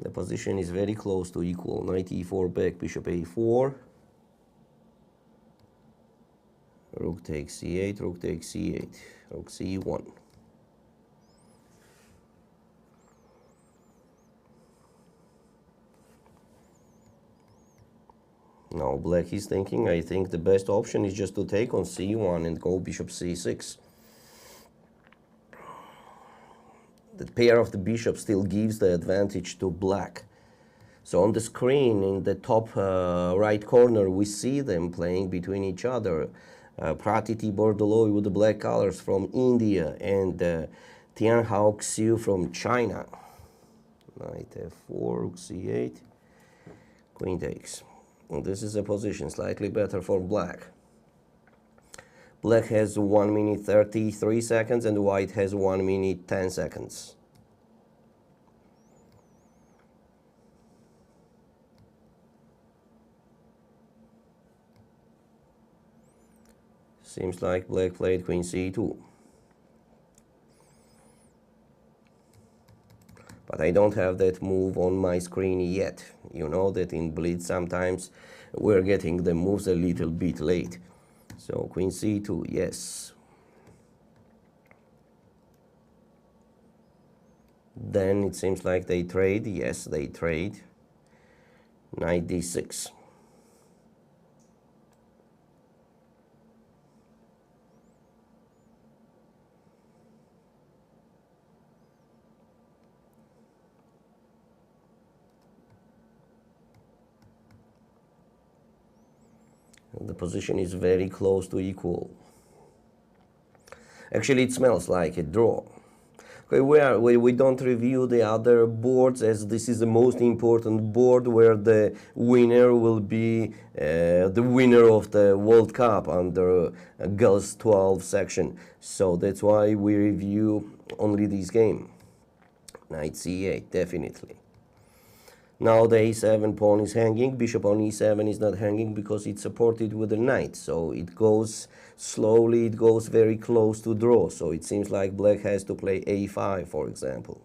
The position is very close to equal. Knight E4 back, Bishop A4. Rook takes C8, Rook takes C8, Rook C1. Now black is thinking, I think the best option is just to take on C1 and go Bishop C6. The pair of the bishop still gives the advantage to black. So on the screen in the top right corner we see them playing between each other. Pratiti Bordoloi with the black colors from India and Tian Hao Xiu from China. Knight F4, Rook C8, Queen takes. And this is a position slightly better for black. Black has 1 minute 33 seconds and white has 1 minute 10 seconds. Seems like black played Queen C2. But I don't have that move on my screen yet. You know that in Blitz sometimes we're getting the moves a little bit late. So Queen C2, yes. Then it seems like they trade. Yes, they trade. Knight D6. The position is very close to equal. Actually, it smells like a draw. Okay, we don't review the other boards as this is the most important board where the winner will be the winner of the World Cup under Girls 12 section. So that's why we review only this game. Knight C8, definitely. Now the A7 pawn is hanging, bishop on E7 is not hanging because it's supported with a knight, so it goes slowly, it goes very close to draw, so it seems like black has to play A5, for example.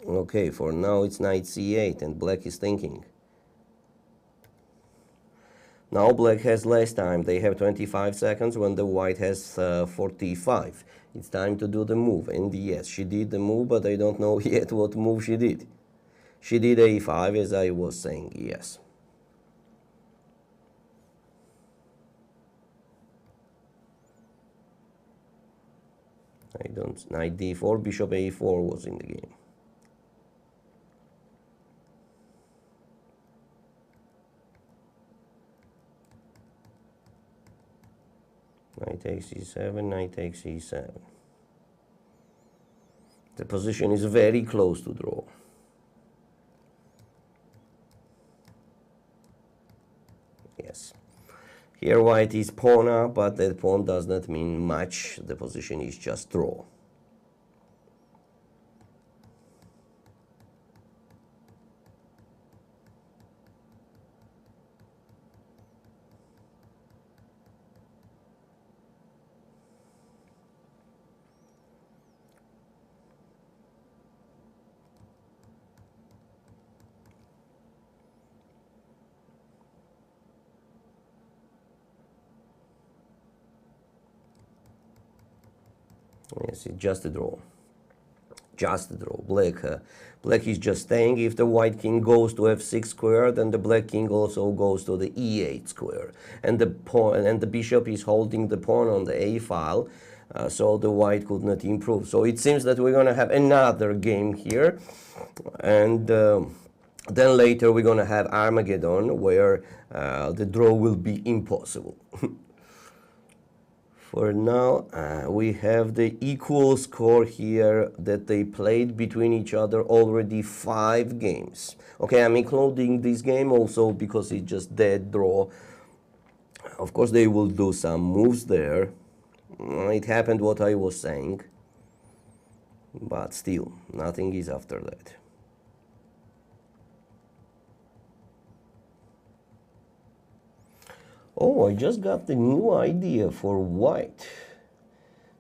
Okay, for now it's Knight C8 and black is thinking. Now black has less time, they have 25 seconds when the white has 45. It's time to do the move, and yes, she did the move, but I don't know yet what move she did. She did a5, as I was saying, yes. Knight d4, bishop a4 was in the game. Knight takes e7, knight takes e7. The position is very close to draw. Yes. Here white is pawn up, but that pawn does not mean much. The position is just draw. Yes, it's just a draw. Just a draw. Black is just staying. If the white king goes to f6 square, then the black king also goes to the e8 square, and the pawn and the bishop is holding the pawn on the a file, so the white could not improve. So it seems that we're gonna have another game here, and then later we're gonna have Armageddon, where the draw will be impossible. For now, we have the equal score here that they played between each other already 5 games. Okay, I'm including this game also because it's just dead draw. Of course, they will do some moves there. It happened what I was saying, but still, nothing is after that. Oh, I just got the new idea for white.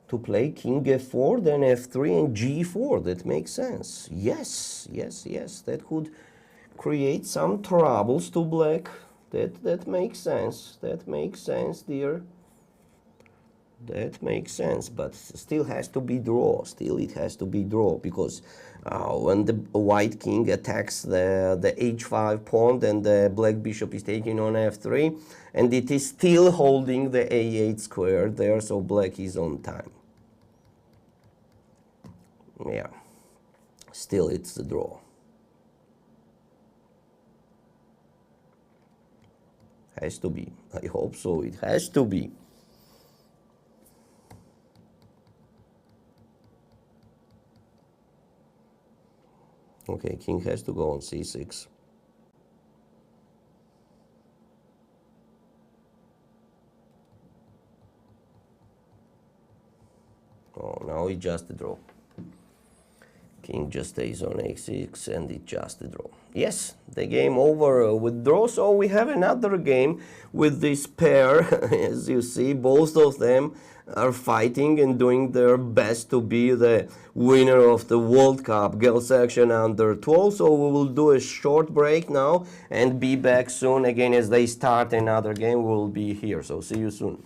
To play king f4, then f3 and g4. That makes sense. Yes, yes, yes. That could create some troubles to black. That makes sense. That makes sense, dear. That makes sense, but still has to be draw. Still it has to be draw, because when the white king attacks the h5 pawn, then the black bishop is taking on f3, and it is still holding the a8 square there, so black is on time. Yeah, still it's the draw. Has to be. I hope so. It has to be. Okay, king has to go on c6. Oh, now it just a draw. King just stays on a6 and it just a draw. Yes, the game over with draw. So we have another game with this pair. As you see, both of them are fighting and doing their best to be the winner of the World Cup girls section under 12. So we will do a short break now and be back soon again as they start another game. We'll be here. So see you soon.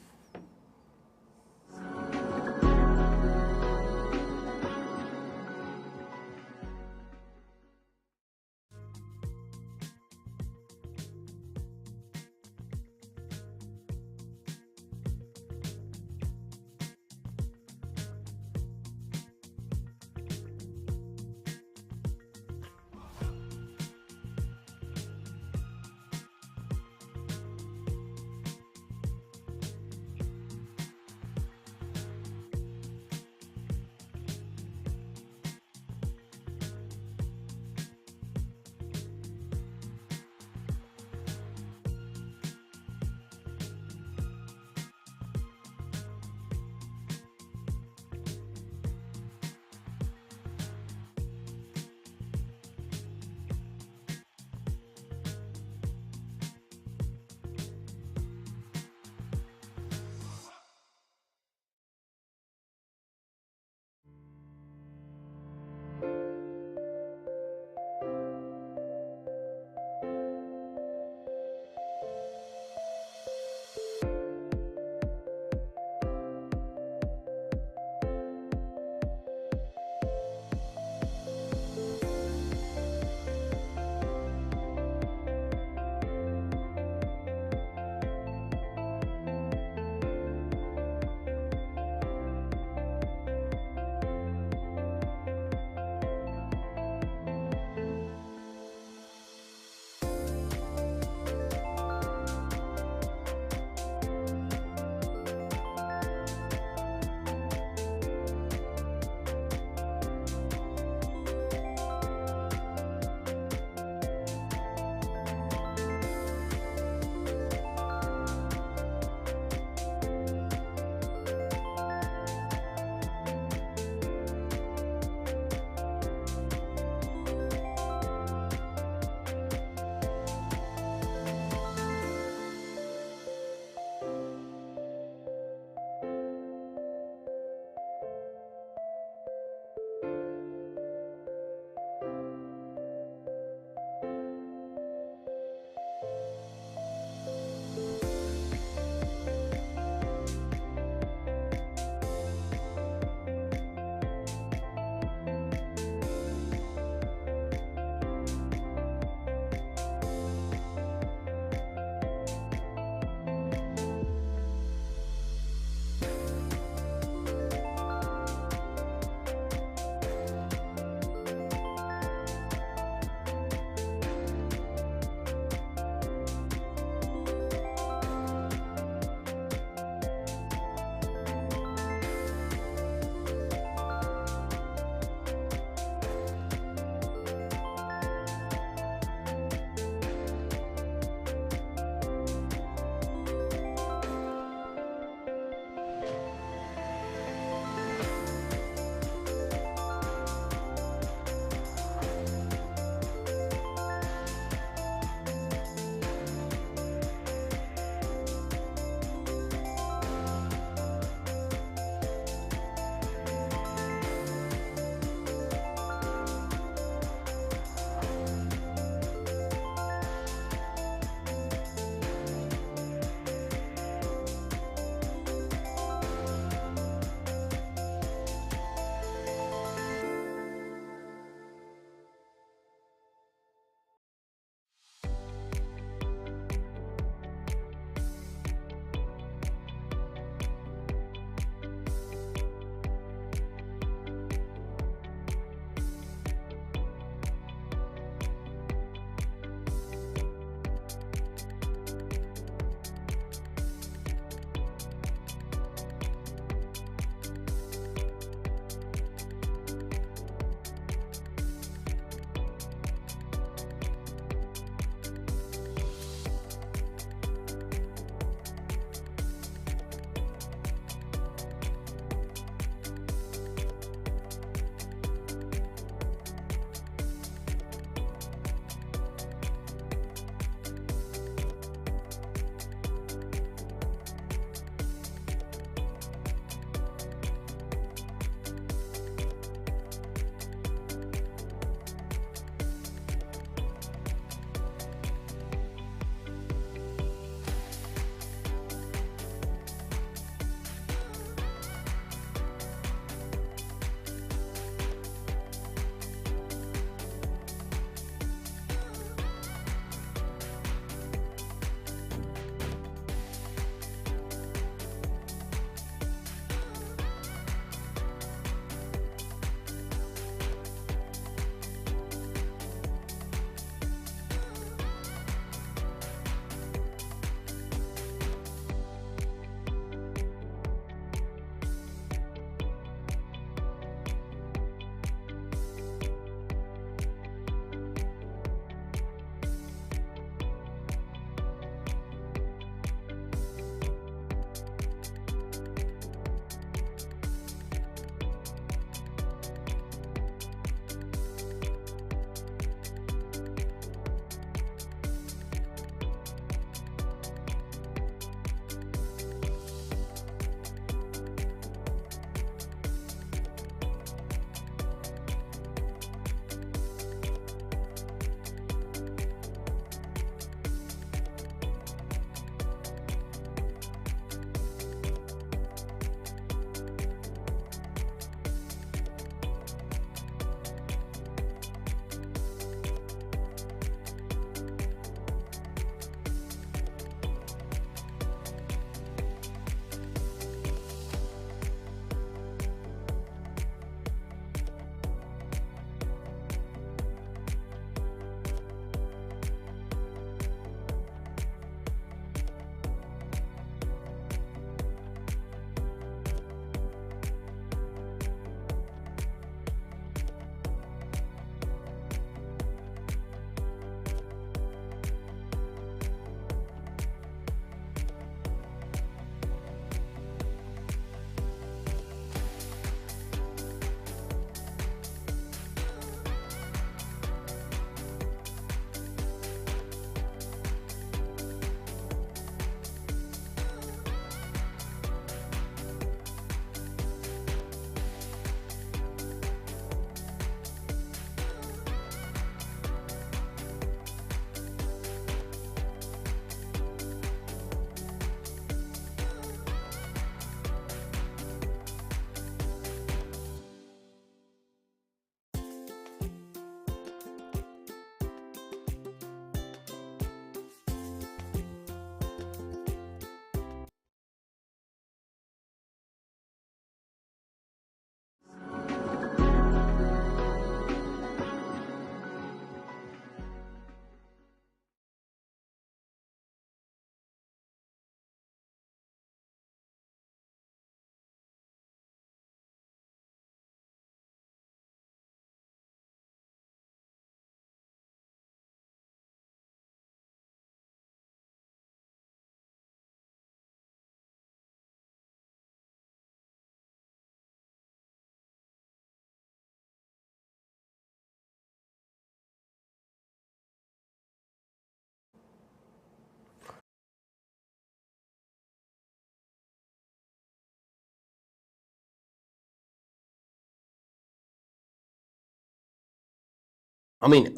I mean,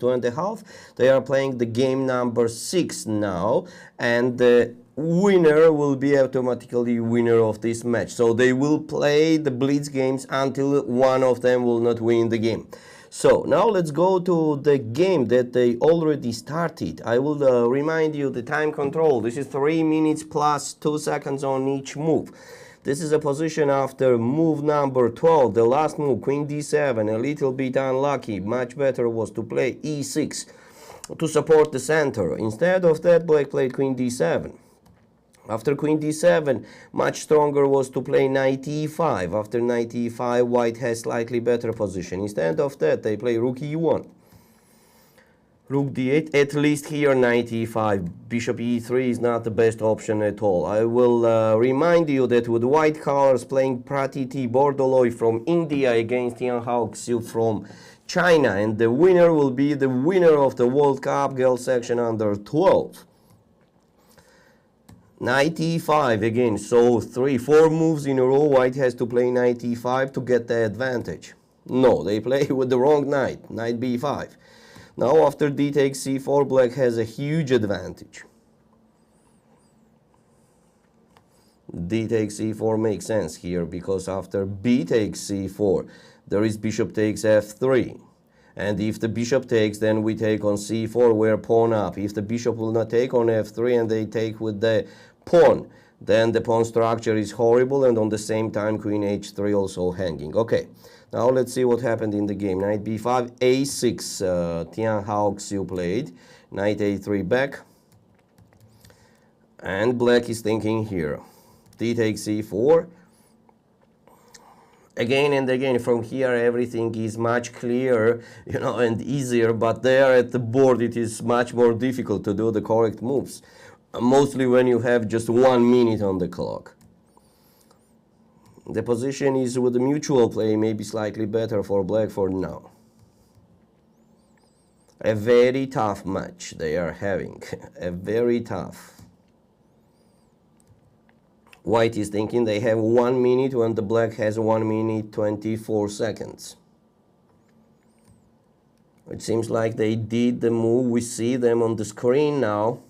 2.5. They are playing the game number 6 now, and the winner will be automatically winner of this match. So they will play the blitz games until one of them will not win the game. So now let's go to the game that they already started. I will remind you the time control. This is 3 minutes plus 2 seconds on each move. This is a position after move number 12, the last move, queen d7, a little bit unlucky. Much better was to play e6 to support the center. Instead of that, black played queen d7. After queen d7, much stronger was to play knight e5. After knight e5, white has slightly better position. Instead of that, they play rook e1. Rook d8, at least here knight e5, bishop e3 is not the best option at all. I will remind you that with white colors playing Pratiti Bordoloi from India against Tian Hao Xiu from China, and the winner will be the winner of the World Cup girls section under 12. Knight e5 again, so 4 moves in a row, white has to play knight e5 to get the advantage. No, they play with the wrong knight, knight b5. Now after d takes c4, black has a huge advantage. D takes c4 makes sense here, because after b takes c4, there is bishop takes f3. And if the bishop takes, then we take on c4, we're pawn up. If the bishop will not take on f3 and they take with the pawn, then the pawn structure is horrible, and on the same time queen h3 also hanging. Okay. Now let's see what happened in the game. Knight b5, a6, Tian Hao Xiu played. Knight a3 back. And black is thinking here. D takes c4. Again and again, from here everything is much clearer, and easier, but there at the board it is much more difficult to do the correct moves. Mostly when you have just 1 minute on the clock. The position is with the mutual play, maybe slightly better for black for now. A very tough match they are having, a very tough. White is thinking they have 1 minute when the black has 1 minute 24 seconds. It seems like they did the move, we see them on the screen now.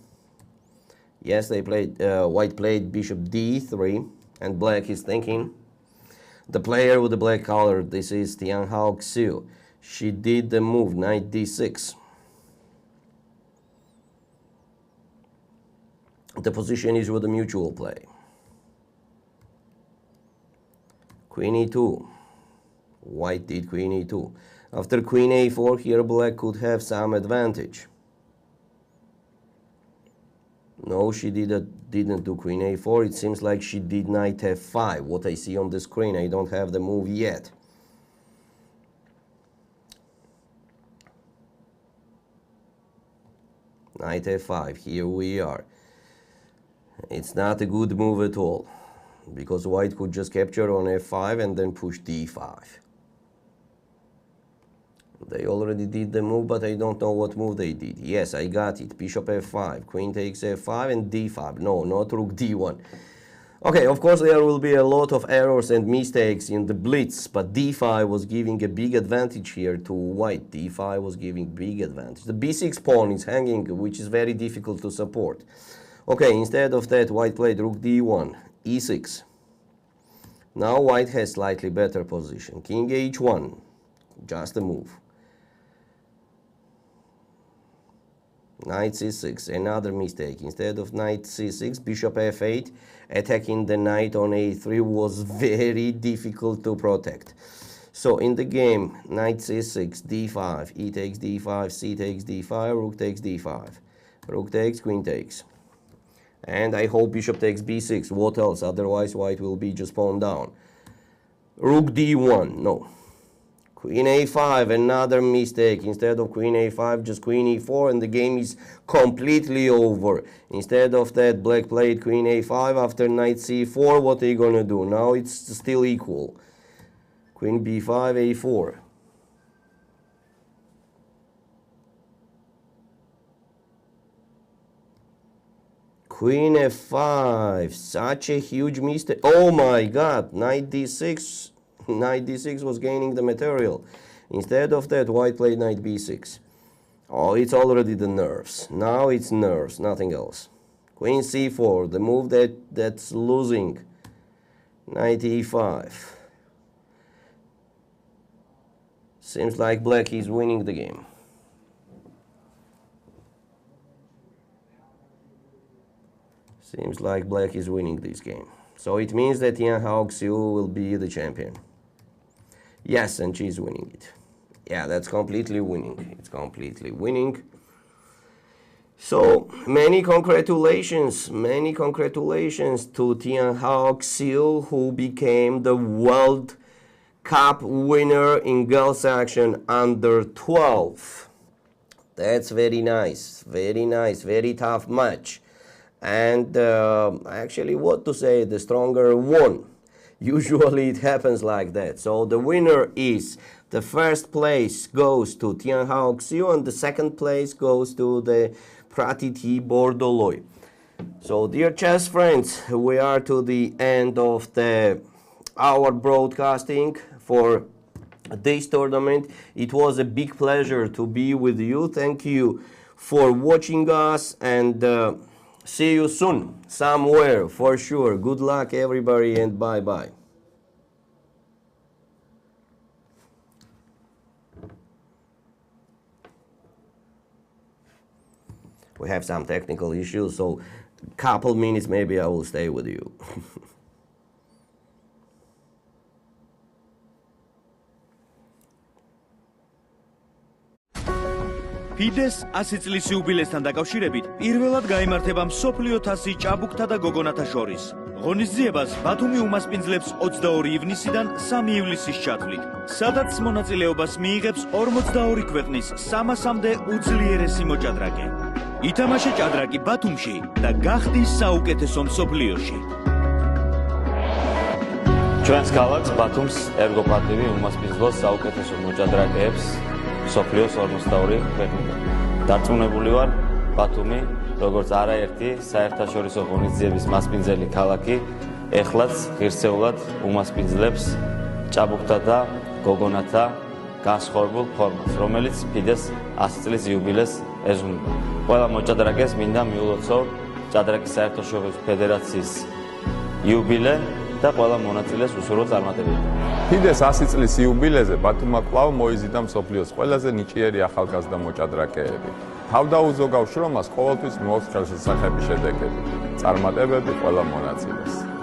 Yes, they played, white played bishop d3, and black is thinking. The player with the black color, this is Tian Hao Xiu. She did the move, knight d6. The position is with the mutual play. Queen e2. White did queen e2. After queen a4, here black could have some advantage. No, she didn't do queen a4. It seems like she did knight f5. What I see on the screen, I don't have the move yet. Knight f5, here we are. It's not a good move at all, because white could just capture on f5 and then push d5. They already did the move, but I don't know what move they did. Yes, I got it. Bishop f5, queen takes f5 and d5. No, not rook d1. Okay, of course there will be a lot of errors and mistakes in the blitz, but d5 was giving a big advantage here to white. d5 was giving big advantage. The b6 pawn is hanging, which is very difficult to support. Okay, instead of that, white played rook d1, e6. Now white has slightly better position. King h1, just a move. Knight c6, another mistake. Instead of knight c6, bishop f8, attacking the knight on a3 was very difficult to protect. So in the game, knight c6, d5, e takes d5, c takes d5, rook takes d5. Rook takes, queen takes. And I hope bishop takes b6. What else? Otherwise white will be just pawn down. Rook d1, no. Queen a5, another mistake. Instead of queen a5, just queen e4, and the game is completely over. Instead of that, black played queen a5 after knight c4. What are you gonna do? Now it's still equal. Queen b5, a4. Queen f5, such a huge mistake. Oh my god, knight d6. Knight d6 was gaining the material. Instead of that, white played knight b6. Oh, it's already the nerves. Now it's nerves, nothing else. Queen c4, the move that's losing. Knight e5. Seems like black is winning the game. Seems like black is winning this game. So it means that Tian Hao-Xiu will be the champion. Yes, and she's winning it. Yeah, that's completely winning. It's completely winning. So many congratulations to Tian Hao-Xiu, who became the World Cup winner in girls section under 12. That's very nice, very tough match. And actually, what to say, the stronger won. Usually it happens like that. So the winner is, the first place goes to Tian Hao-Xiu and the second place goes to the Prati Bordoloi. So dear chess friends, we are to the end of our broadcasting for this tournament. It was a big pleasure to be with you. Thank you for watching us, and see you soon, somewhere, for sure. Good luck, everybody, and bye-bye. We have some technical issues, so couple minutes maybe I will stay with you. FIDE-ს 100 წლის იუბილესთან დაკავშირებით პირველად გაიმართება მსოფლიო თასი ჭაბუკთა და გოგონათა შორის. ღონისძიებას ბათუმი უმასპინძლებს 22 ივნისიდან 3 ივლისის ჩათვლით, სადაც მონაწილეობას მიიღებს 42 ქვეყნის 300-მდე უძლიერესი მოჭადრაკე. ითამაშე ჭადრაკი ბათუმში და გახდის საუკეთესო მსოფლიოში. ჩვენს ქალაქს ბათუმს ერგოპატივი უმასპინძლოს საუკეთესო მოჭადრაკეებს სოფლიოს 42 ქვეყნიდან. დარწმუნებული ვარ, ბათუმი, როგორც არაერთი საერთაშორისო ღონისძიების მასპინძელი ქალაქი, ეხლაც ღირსეულად უმასპინძლებს ჭაბუკთა და გოგონათა განსხვავებულ ფორმატს, რომელიც FIDE-ს 100 წლის იუბილეს ეძღვნება. ყველა მოჭადრაკეს მინდა მიულოცო ჭადრაკის საერთაშორისო ფედერაციის იუბილე და ყველა მონაწილეს უსურვო წარმატებები. FIDE-ს 100 წლის იუბილეზე ბათუმმა კვლავ მოიზიდა მსოფლიოს ყველაზე ნიჭიერი ახალგაზრდა მოჭადრაკეები. თავდაუზოგავ შრომას ყოველთვის მოაქვს ხელშესახები შედეგები. წარმატებები ყველა მონაწილეს.